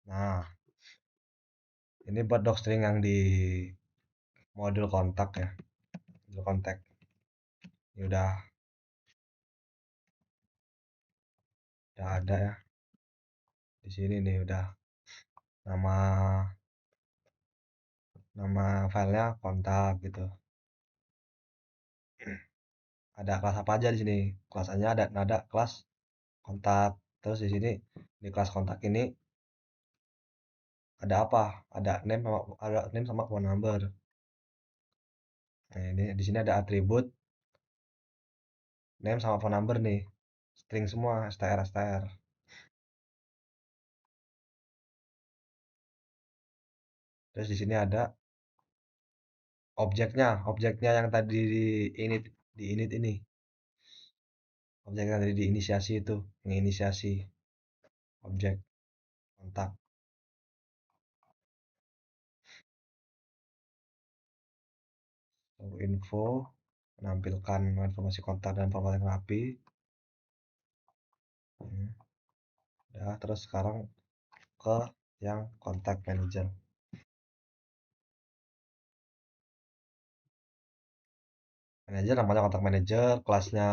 Nah, ini buat docstring yang di modul kontak ya. Modul kontak. Ini udah ada ya. Di sini nih udah nama nama filenya kontak gitu. Ada kelas apa aja di sini? Kelasnya ada kelas kontak. Terus di sini di kelas kontak ini ada apa? Ada name sama phone number. Nah, ini di sini ada atribut name sama phone number nih. String semua, str str. Terus di sini ada objeknya yang tadi di init ini. Objek yang tadi diinisiasi itu, menginisiasi objek kontak. Lalu info menampilkan informasi kontak dan format yang rapi. Ya, terus sekarang ke yang kontak manager. Manager namanya kontak manager, kelasnya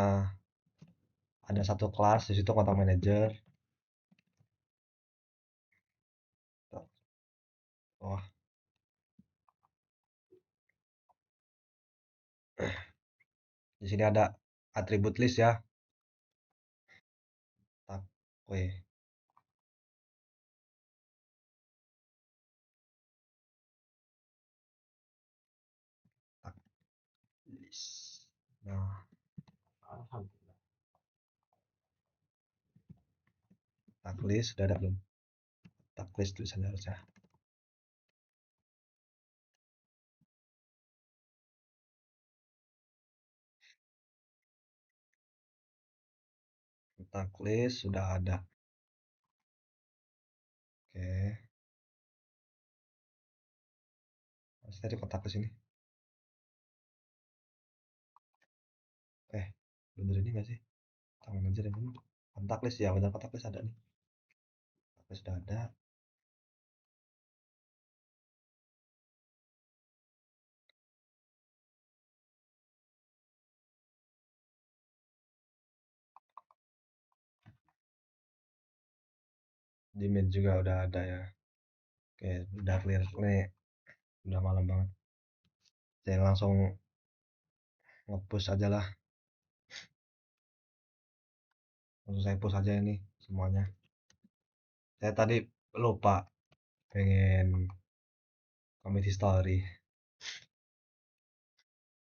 ada satu kelas di situ kontak manager. Oh, di sini ada atribut list ya. Tak, wih, tak list. Nah, tak list sudah ada belum? Tak list tulisannya harusnya. Tak list sudah ada. Oke, masih tadi kontak ke sini. Bener ini nggak sih? Kontak manager yang ini. Kontak list ya, bener kontak list ada nih. Kontak list sudah ada. Di main juga udah ada ya. Oke, udah clear nih. Udah malam banget. Saya langsung nge-push aja lah. Langsung saya push aja ini semuanya. Saya tadi lupa pengen commit history.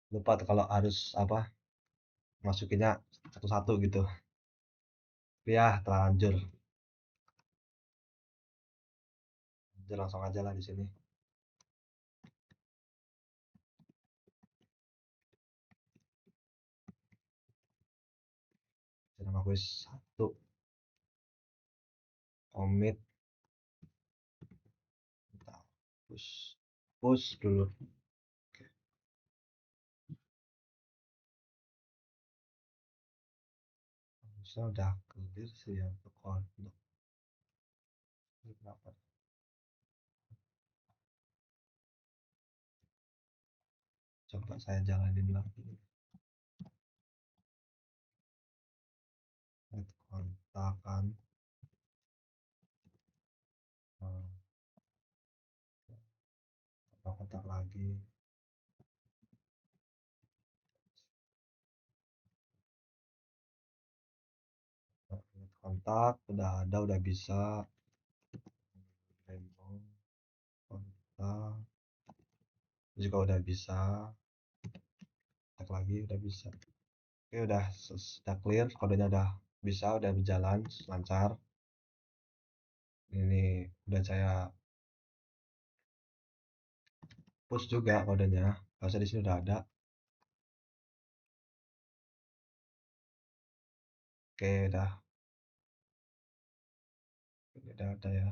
Lupa tuh kalau harus apa masukinnya satu-satu gitu. Tapi ya terlanjur. Jadi langsung aja lah di sini. Jadi nama gue satu commit. Push push dulu. Harusnya udah clear sih ya untuk kenapa coba saya jalanin lagi. Add kontakan kontak lagi. Kontak udah bisa. Demo kontak juga udah bisa. Kontak lagi udah bisa. Oke, udah clear, kodenya udah bisa, udah berjalan lancar. Ini udah saya push juga kodenya. Bahasa di sini udah ada. Oke, udah ada ya.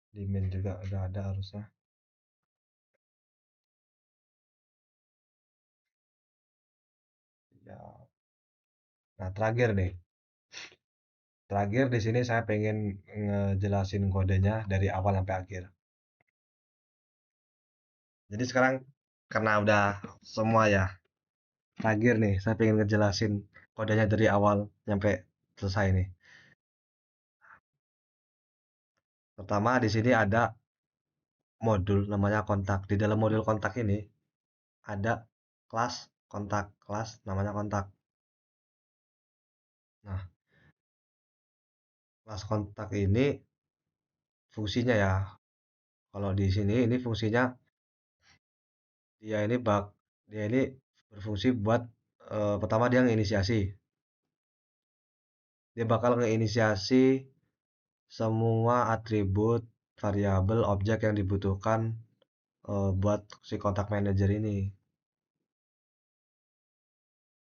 Di main juga udah ada harusnya. Ya. Nah, terakhir nih. Terakhir di sini saya pengen ngejelasin kodenya dari awal sampai akhir. Jadi sekarang karena udah semua ya. Terakhir nih, saya pengen ngejelasin kodenya dari awal sampai selesai nih. Pertama di sini ada modul namanya kontak. Di dalam modul kontak ini ada kelas kontak, kelas namanya kontak. Nah, kelas kontak ini fungsinya ya. Kalau di sini ini fungsinya dia ini bak dia ini berfungsi buat pertama dia nginisiasi. Dia bakal ngeinisiasi semua atribut, variabel, objek yang dibutuhkan buat si kontak manager ini.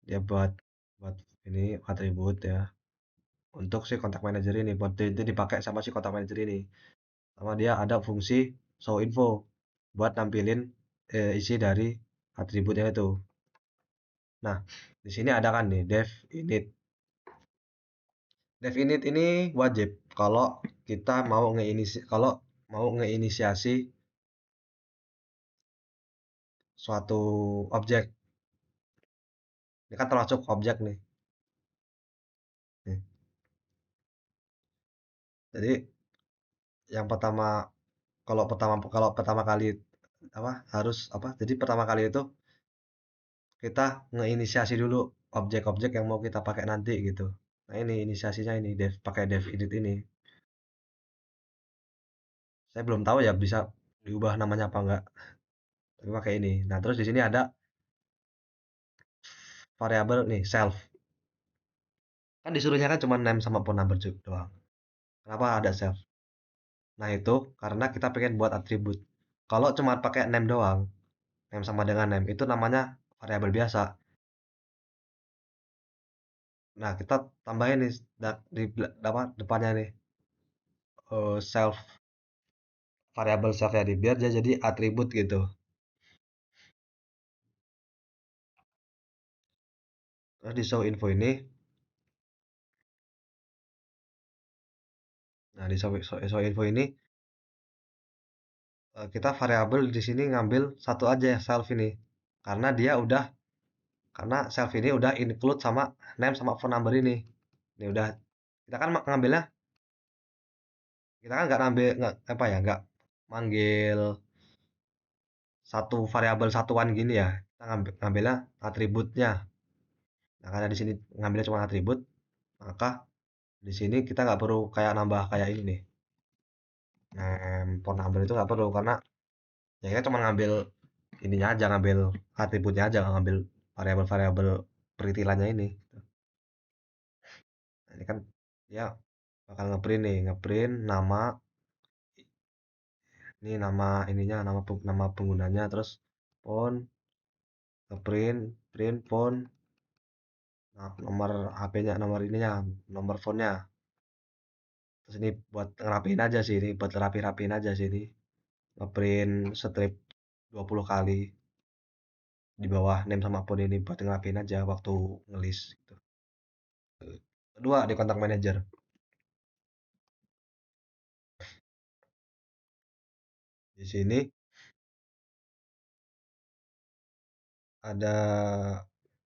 Dia buat buat ini atribut ya untuk si kontak manager ini buat itu dipakai sama si kontak manager ini. Sama dia ada fungsi show info buat nampilin isi dari atributnya itu. Nah, di sini ada kan nih dev init. Dev init ini wajib kalau kita mau ngeinisiasi suatu objek. Ini kan termasuk objek nih. Nih. Jadi yang pertama kalau pertama kali apa harus apa? Jadi pertama kali itu kita ngeinisiasi dulu objek-objek yang mau kita pakai nanti gitu. Nah, ini inisiasinya ini pakai dev init ini. Saya belum tahu ya bisa diubah namanya apa enggak. Tapi pakai ini. Nah, terus di sini ada variabel nih self. Kan disuruhnya kan cuma name sama phone number doang. Kenapa ada self? Nah, itu karena kita pengen buat atribut. Kalau cuma pakai name doang, name sama dengan name, itu namanya variabel biasa. Nah, kita tambahin nih di apa depannya nih self variabel self ya biar dia jadi atribut gitu. Terus di show info ini, nah di show info ini kita variabel di sini ngambil satu aja ya self ini. Karena dia udah karena self ini udah include sama name sama phone number ini. Ini udah kita kan ngambilnya kita kan nggak ngambil nggak apa ya nggak manggil satu variabel satuan gini ya. Kita ngambilnya atributnya. Nah, karena di sini ngambilnya cuma atribut, maka di sini kita nggak perlu kayak nambah kayak ini nih. Phone number itu nggak perlu karena ya kita cuma ngambil ininya aja, ngambil atributnya aja, nggak ngambil variabel-variabel peritilannya ini. Nah, ini kan dia bakal ngeprint nih, ngeprint nama ini nama ininya, nama penggunanya, terus phone, ngeprint, print phone, nah, nomor HP-nya, nomor ininya, nomor phone-nya. Terus ini buat ngerapiin aja sih ini, buat rapi-rapiin aja sih ini. Ngeprint strip 20 kali di bawah name sama phone ini buat ngerapiin aja waktu ngelis gitu. Kedua di kontak manager. Di sini ada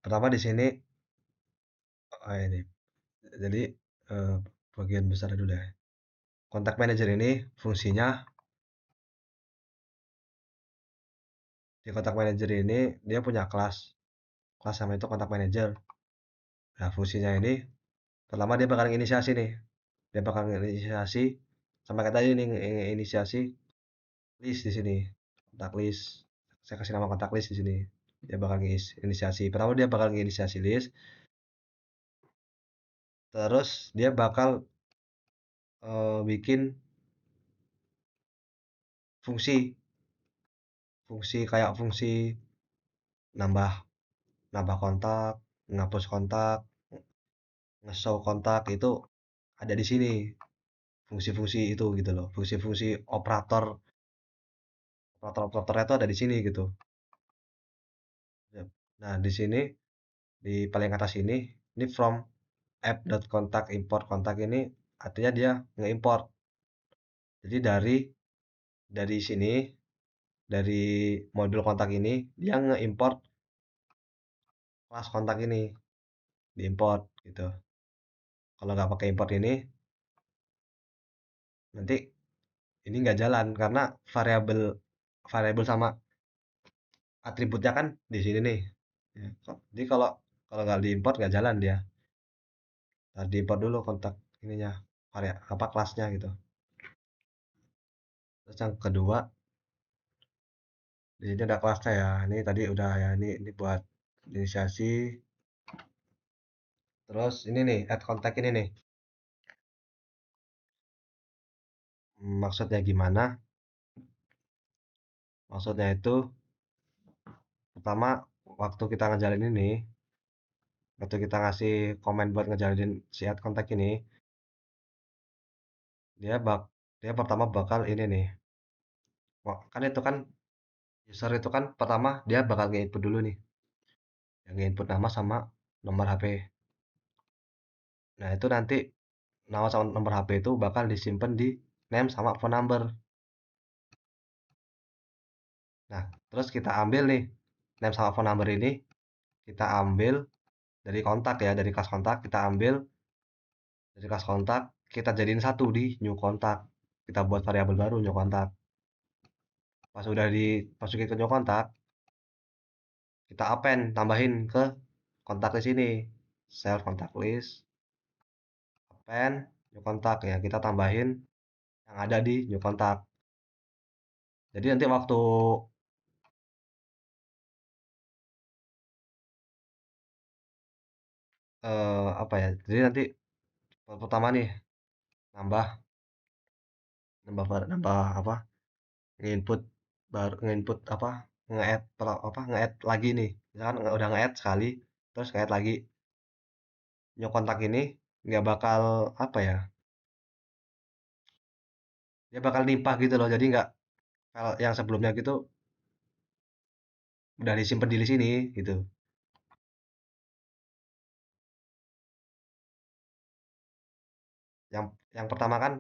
pertama di sini ini. Jadi bagian besar dulu ya. Kontak manager ini fungsinya di kontak manager ini dia punya kelas. Kelas sama itu kontak manager. Nah, fungsinya ini pertama dia bakal inisiasi nih. Dia bakal inisiasi sama kata ini inisiasi list di sini. Kontak list. Saya kasih nama kontak list di sini. Dia bakal inisiasi. Pertama dia bakal inisiasi list. Terus dia bakal bikin fungsi fungsi kayak fungsi nambah nambah kontak, ngapus kontak, nge-show kontak itu ada di sini. Fungsi-fungsi itu gitu loh. Fungsi-fungsi operatornya itu ada di sini gitu. Nah, di sini di paling atas ini from app.contact import kontak ini artinya dia nge-import. Jadi dari sini dari modul kontak ini dia nge-import kelas kontak ini diimport gitu. Kalau nggak pakai import ini nanti ini nggak jalan karena variabel variabel sama atributnya kan di sini nih. Ya, jadi kalau kalau nggak diimport nggak jalan dia. Harus diimport dulu kontak ininya apa kelasnya gitu. Terus yang kedua di sini ada kelasnya ya. Ini tadi udah ya ini buat inisiasi. Terus ini nih add kontak ini nih. Maksudnya gimana? Maksudnya itu pertama waktu kita ngejalin ini, waktu kita ngasih komen buat ngejalin si add kontak ini, dia bak dia pertama bakal ini nih. Kan itu kan user itu kan pertama dia bakal nge-input dulu nih. Yang nge-input nama sama nomor HP. Nah, itu nanti nama sama nomor HP itu bakal disimpan di name sama phone number. Nah, terus kita ambil nih name sama phone number ini, kita ambil dari kontak ya, dari kelas kontak kita ambil dari kelas kontak, kita jadiin satu di new kontak. Kita buat variabel baru new kontak. Pas udah dimasukin ke new kontak, kita append tambahin ke kontak list ini. Self kontak list, append new kontak ya, kita tambahin yang ada di new kontak. Jadi nanti waktu apa ya? Jadi nanti pertama nih nambah nambah apa? Nginput baru nginput apa? Nge-add apa? Nge-add lagi nih. Misalkan udah nge-add sekali, terus nge-add lagi. New kontak ini nggak bakal apa ya? Dia bakal nimpah gitu loh. Jadi nggak kalau yang sebelumnya gitu udah disimpan di sini gitu. Yang pertama kan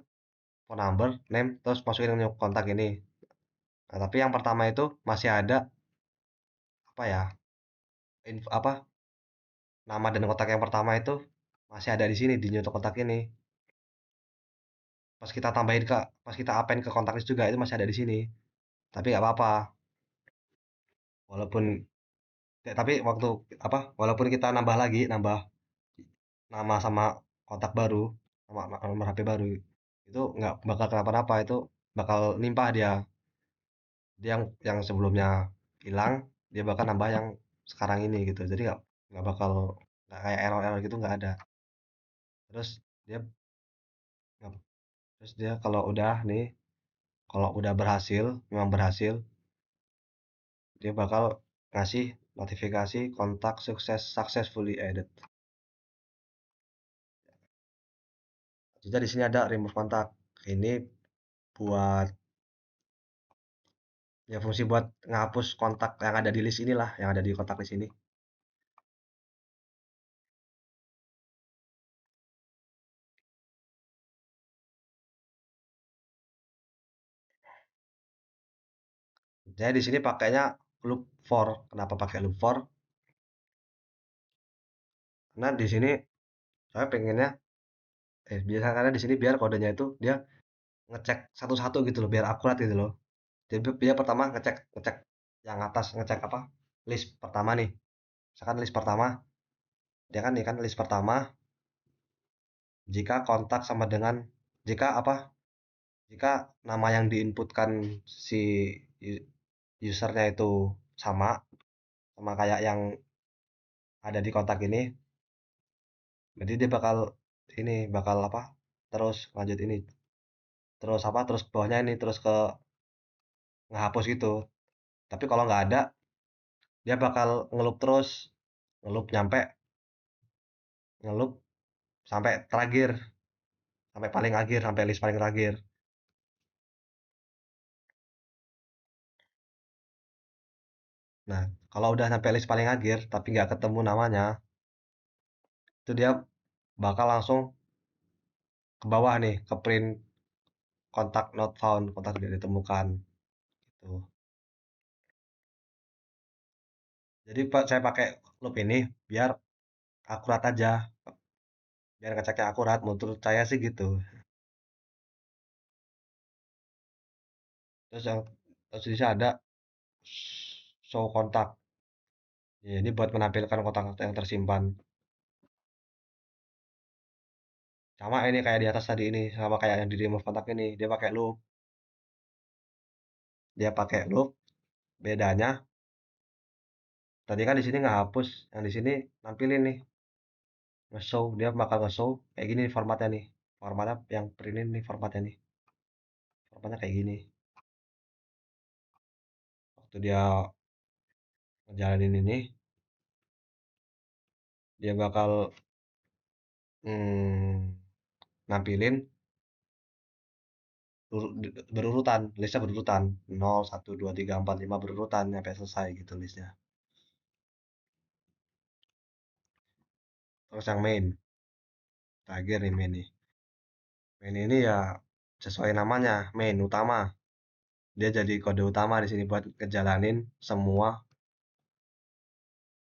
phone number, name, terus masukin new kontak ini. Nah, tapi yang pertama itu masih ada apa ya? Apa nama dan kontak yang pertama itu masih ada di sini di new kontak ini. Pas kita append ke kontak list juga itu masih ada di sini. Tapi nggak apa-apa. Walaupun ya, tapi waktu apa? Walaupun kita nambah nama sama kontak baru sama nomor HP baru itu nggak bakal kenapa-napa itu bakal nimpah dia. Dia yang sebelumnya hilang dia bakal nambah yang sekarang ini gitu. Jadi nggak bakal nggak kayak error-error gitu nggak ada. Terus dia terus dia kalau udah berhasil memang berhasil dia bakal ngasih notifikasi kontak sukses successfully added. Jadi di sini ada remove kontak. Ini buat ya fungsi buat ngapus kontak yang ada di list inilah, yang ada di kontak list ini. Saya di sini pakainya loop for. Kenapa pakai loop for? Karena di sini saya pengennya biasa karena di sini biar kodenya itu dia ngecek satu-satu gitu loh, biar akurat gitu loh. Jadi dia pertama ngecek ngecek yang atas ngecek apa? List pertama nih. Misalkan list pertama, dia kan nih kan list pertama jika kontak sama dengan jika apa? Jika nama yang diinputkan si usernya itu sama sama kayak yang ada di kontak ini, berarti dia bakal apa? Terus lanjut ini, terus apa? Terus ke bawahnya ini, terus ke ngehapus gitu. Tapi kalau nggak ada, dia bakal ngelup terus, ngelup nyampe ngelup sampai terakhir, sampai paling akhir, sampai list paling terakhir. Nah, kalau udah sampai list paling akhir tapi nggak ketemu namanya, itu dia bakal langsung ke bawah nih, ke print kontak not found, kontak tidak ditemukan gitu. Jadi saya pakai loop ini biar akurat aja, biar ngeceknya akurat. Menurut saya sih gitu. Terus yang terus di sini ada show kontak. Ya, ini buat menampilkan kontak yang tersimpan. Sama ini kayak di atas tadi ini, sama kayak yang di remove kontak ini, dia pakai loop. Dia pakai loop, bedanya tadi kan di sini nggak hapus, yang di sini nampilin nih, nge-show, dia bakal nge-show kayak gini formatnya nih. Formatnya yang print ini nih formatnya nih. Formatnya kayak gini. Waktu dia ngejalanin ini, dia bakal nampilin berurutan, listnya berurutan 0, 1, 2, 3, 4, 5 berurutan sampai selesai gitu listnya. Terus yang main, terakhir nih main nih. Main ini ya sesuai namanya, main utama. Dia jadi kode utama di sini buat ngejalanin semua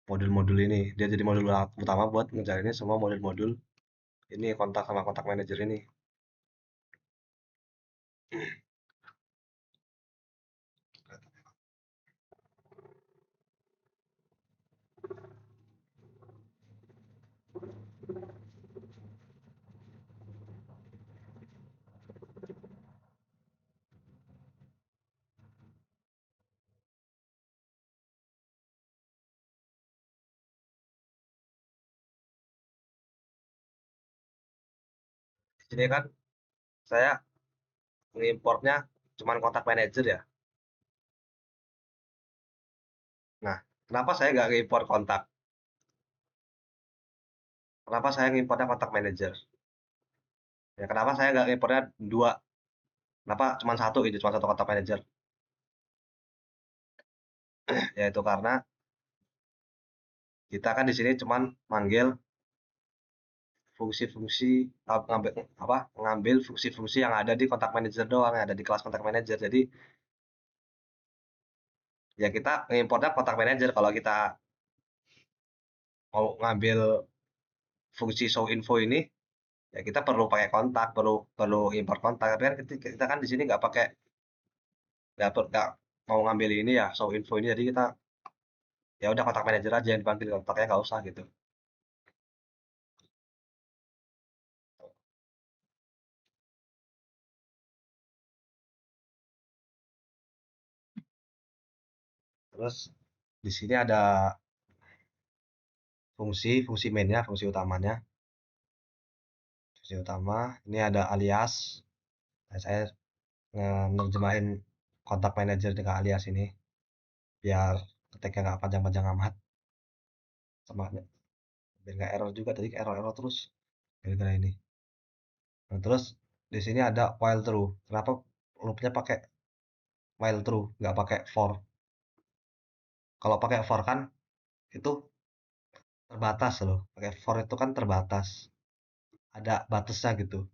modul-modul ini. Dia jadi modul utama buat ngejalanin semua modul-modul ini, kontak sama kontak manager ini. Di sini kan saya ngimportnya cuman kontak manager ya. Nah, kenapa saya nggak ngimport kontak? Kenapa saya ngimportnya kontak manager? Ya, kenapa saya nggak ngimportnya dua? Kenapa cuma satu gitu, cuma satu kontak manager? Yaitu karena kita kan di sini cuman manggil fungsi-fungsi ngambil apa? Ngambil fungsi-fungsi yang ada di kontak manager doang, yang ada di kelas kontak manager. Jadi ya kita ngimportnya kontak manager. Kalau kita mau ngambil fungsi show info ini, ya kita perlu pakai kontak, perlu perlu import kontak. Tapi kan kita kan di sini nggak pakai, nggak mau ngambil ini ya show info ini. Jadi kita ya udah kontak manager aja yang dipanggil, kontaknya nggak usah gitu. Terus di sini ada fungsi mainnya, fungsi utamanya. Fungsi utama ini ada alias. Nah, saya nerjemahin kontak manager dengan alias ini biar ketiknya nggak panjang-panjang amat, sama biar nggak error juga, tadi error-error terus gara-gara ini. Nah, terus di sini ada while true. Kenapa loopnya pakai while true, nggak pakai for? Kalau pakai for kan itu terbatas loh. Pakai for itu kan terbatas, ada batasnya gitu.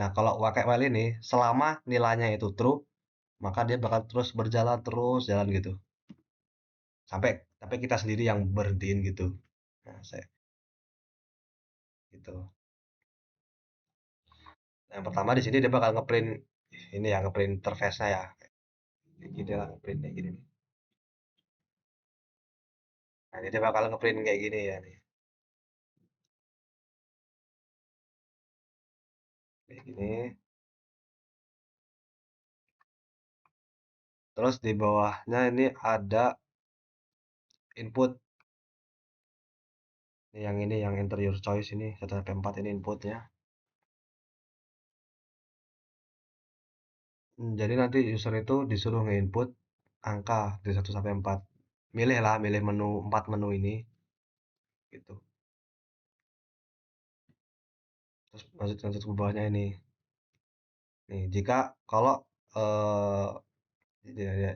Nah, kalau pakai while ini, selama nilainya itu true, maka dia bakal terus berjalan, terus jalan gitu. Sampai kita sendiri yang berhentiin gitu. Nah, saya gitu. Nah, yang pertama di sini dia bakal ngeprint ini ya, ngeprint interface-nya ya. Kayak gini lah, ngeprint kayak gini nih. Nah, ini dia bakal ngeprint kayak gini ya nih. Kayak gini. Terus di bawahnya ini ada input. Yang ini yang enter your choice ini 1 sampai 4 ini inputnya. Jadi nanti user itu disuruh nge-input angka dari 1 sampai 4. Milih lah, milih menu 4 menu ini gitu. Terus lanjut ke bawahnya ini. Nih, jika kalau eh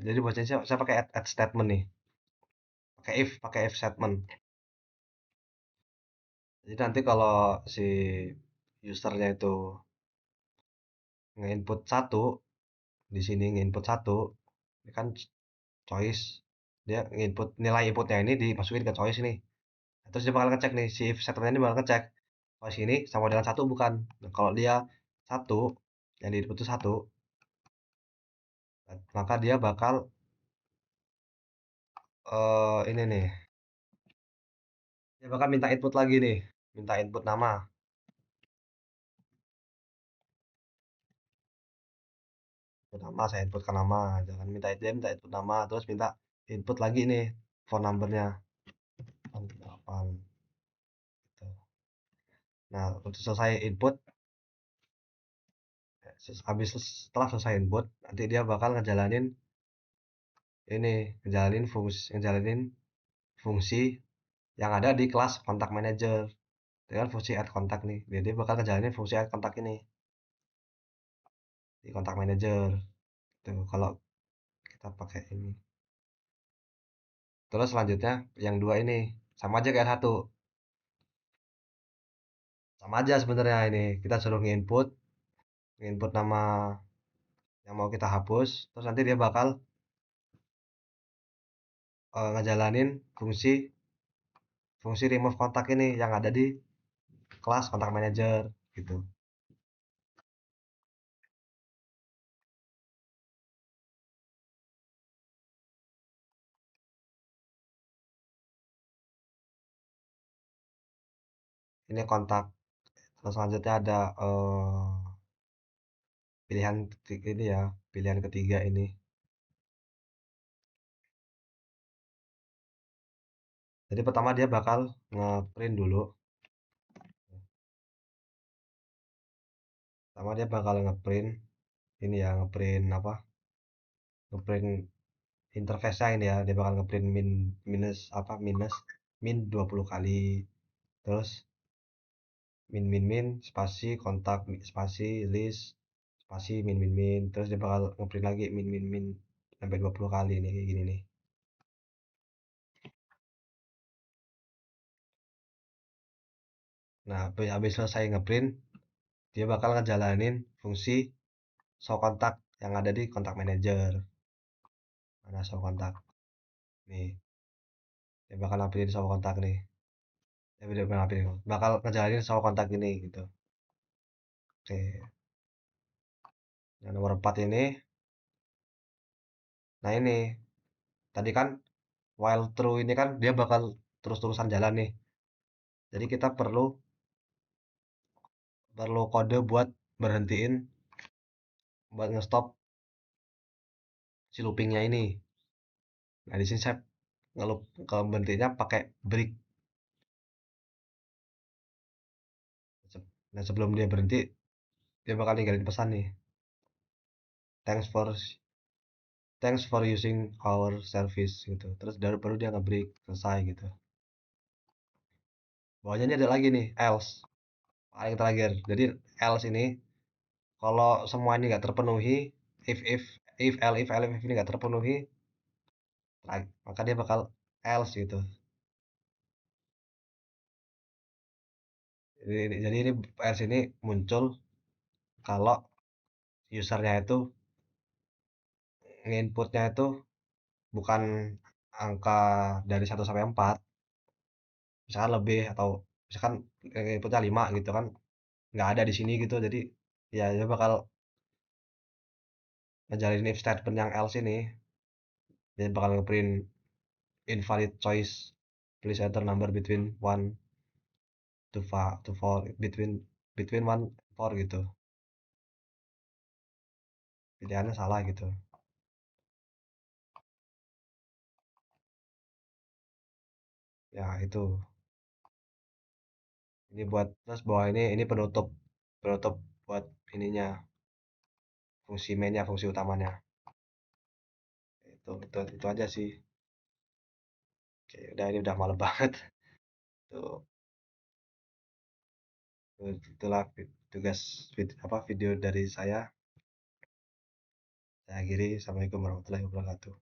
jadi bacanya saya pakai add statement nih. Pakai if statement. Jadi nanti kalau si usernya itu nge-input satu, di sini nge-input satu, ini kan choice, dia nge-input nilai inputnya ini dimasukin ke choice nih. Terus dia bakal ngecek nih, si if statement ini bakal ngecek choice ini sama dengan satu bukan. Nah, kalau dia satu, yang di input itu satu, maka dia bakal ini nih, dia bakal minta input lagi nih, minta input nama. Input nama, saya inputkan nama, jangan minta dia minta input nama, terus minta input lagi nih phone numbernya 8 gitu. Nah, untuk selesai input, setelah selesai input, nanti dia bakal ngejalanin ini, ngejalanin fungsi yang ada di kelas kontak manager dengan fungsi add kontak nih. Jadi bakal ngejalanin fungsi add kontak ini di kontak manager. Tuh, kalau kita pakai ini. Terus selanjutnya yang dua ini sama aja kayak satu. Sama aja sebenarnya ini. Kita suruh nginput nama yang mau kita hapus, terus nanti dia bakal ngejalanin fungsi fungsi remove kontak ini yang ada di kelas kontak manager gitu. Ini kontak. Terus selanjutnya ada pilihan ini ya, pilihan ketiga ini. Jadi pertama dia bakal ngeprint dulu. Pertama dia bakal ngeprint ini ya, ngeprint apa? Ngeprint interface-nya ini ya. Dia bakal ngeprint min 20 kali. Terus min spasi kontak spasi list spasi min, terus dia bakal ngeprint lagi min sampai 20 kali nih kayak gini nih. Nah, habis selesai ngeprint, dia bakal ngejalanin fungsi show kontak yang ada di kontak manager. Mana show kontak? Nih, dia bakal nampilin show kontak nih. Dia bakal ngejalanin show kontak ini gitu. Oke, yang nomor 4 ini, nah ini, tadi kan while true ini kan dia bakal terus-terusan jalan nih. Jadi kita perlu perlu kode buat berhentiin, buat ngestop si loopingnya ini. Nah, di sini saya ngelup kalau berhentinya pakai break. Nah, sebelum dia berhenti, dia bakal ninggalin pesan nih. Thanks for thanks for using our service gitu. Terus baru dia nge-break selesai gitu. Bawahnya ini ada lagi nih, else. Paling terakhir. Jadi else ini kalau semua ini nggak terpenuhi, if ini nggak terpenuhi, maka dia bakal else gitu. Jadi ini else ini muncul kalau usernya itu nginputnya itu bukan angka dari 1 sampai 4, misalkan lebih atau misalkan inputnya 5 gitu kan, nggak ada di sini gitu. Jadi ya dia bakal ngejalanin if statement yang else ini, dia bakal ngeprint invalid choice, please enter number between 1 to 4, between 1 4 gitu, pilihannya salah gitu. Ya itu, ini buat, terus bawah ini penutup penutup buat ininya, fungsi mainnya, fungsi utamanya. Itu aja sih. Oke, udah ini udah malam banget. Tuh, itulah tugas video dari saya. Saya akhiri. Assalamualaikum warahmatullahi wabarakatuh.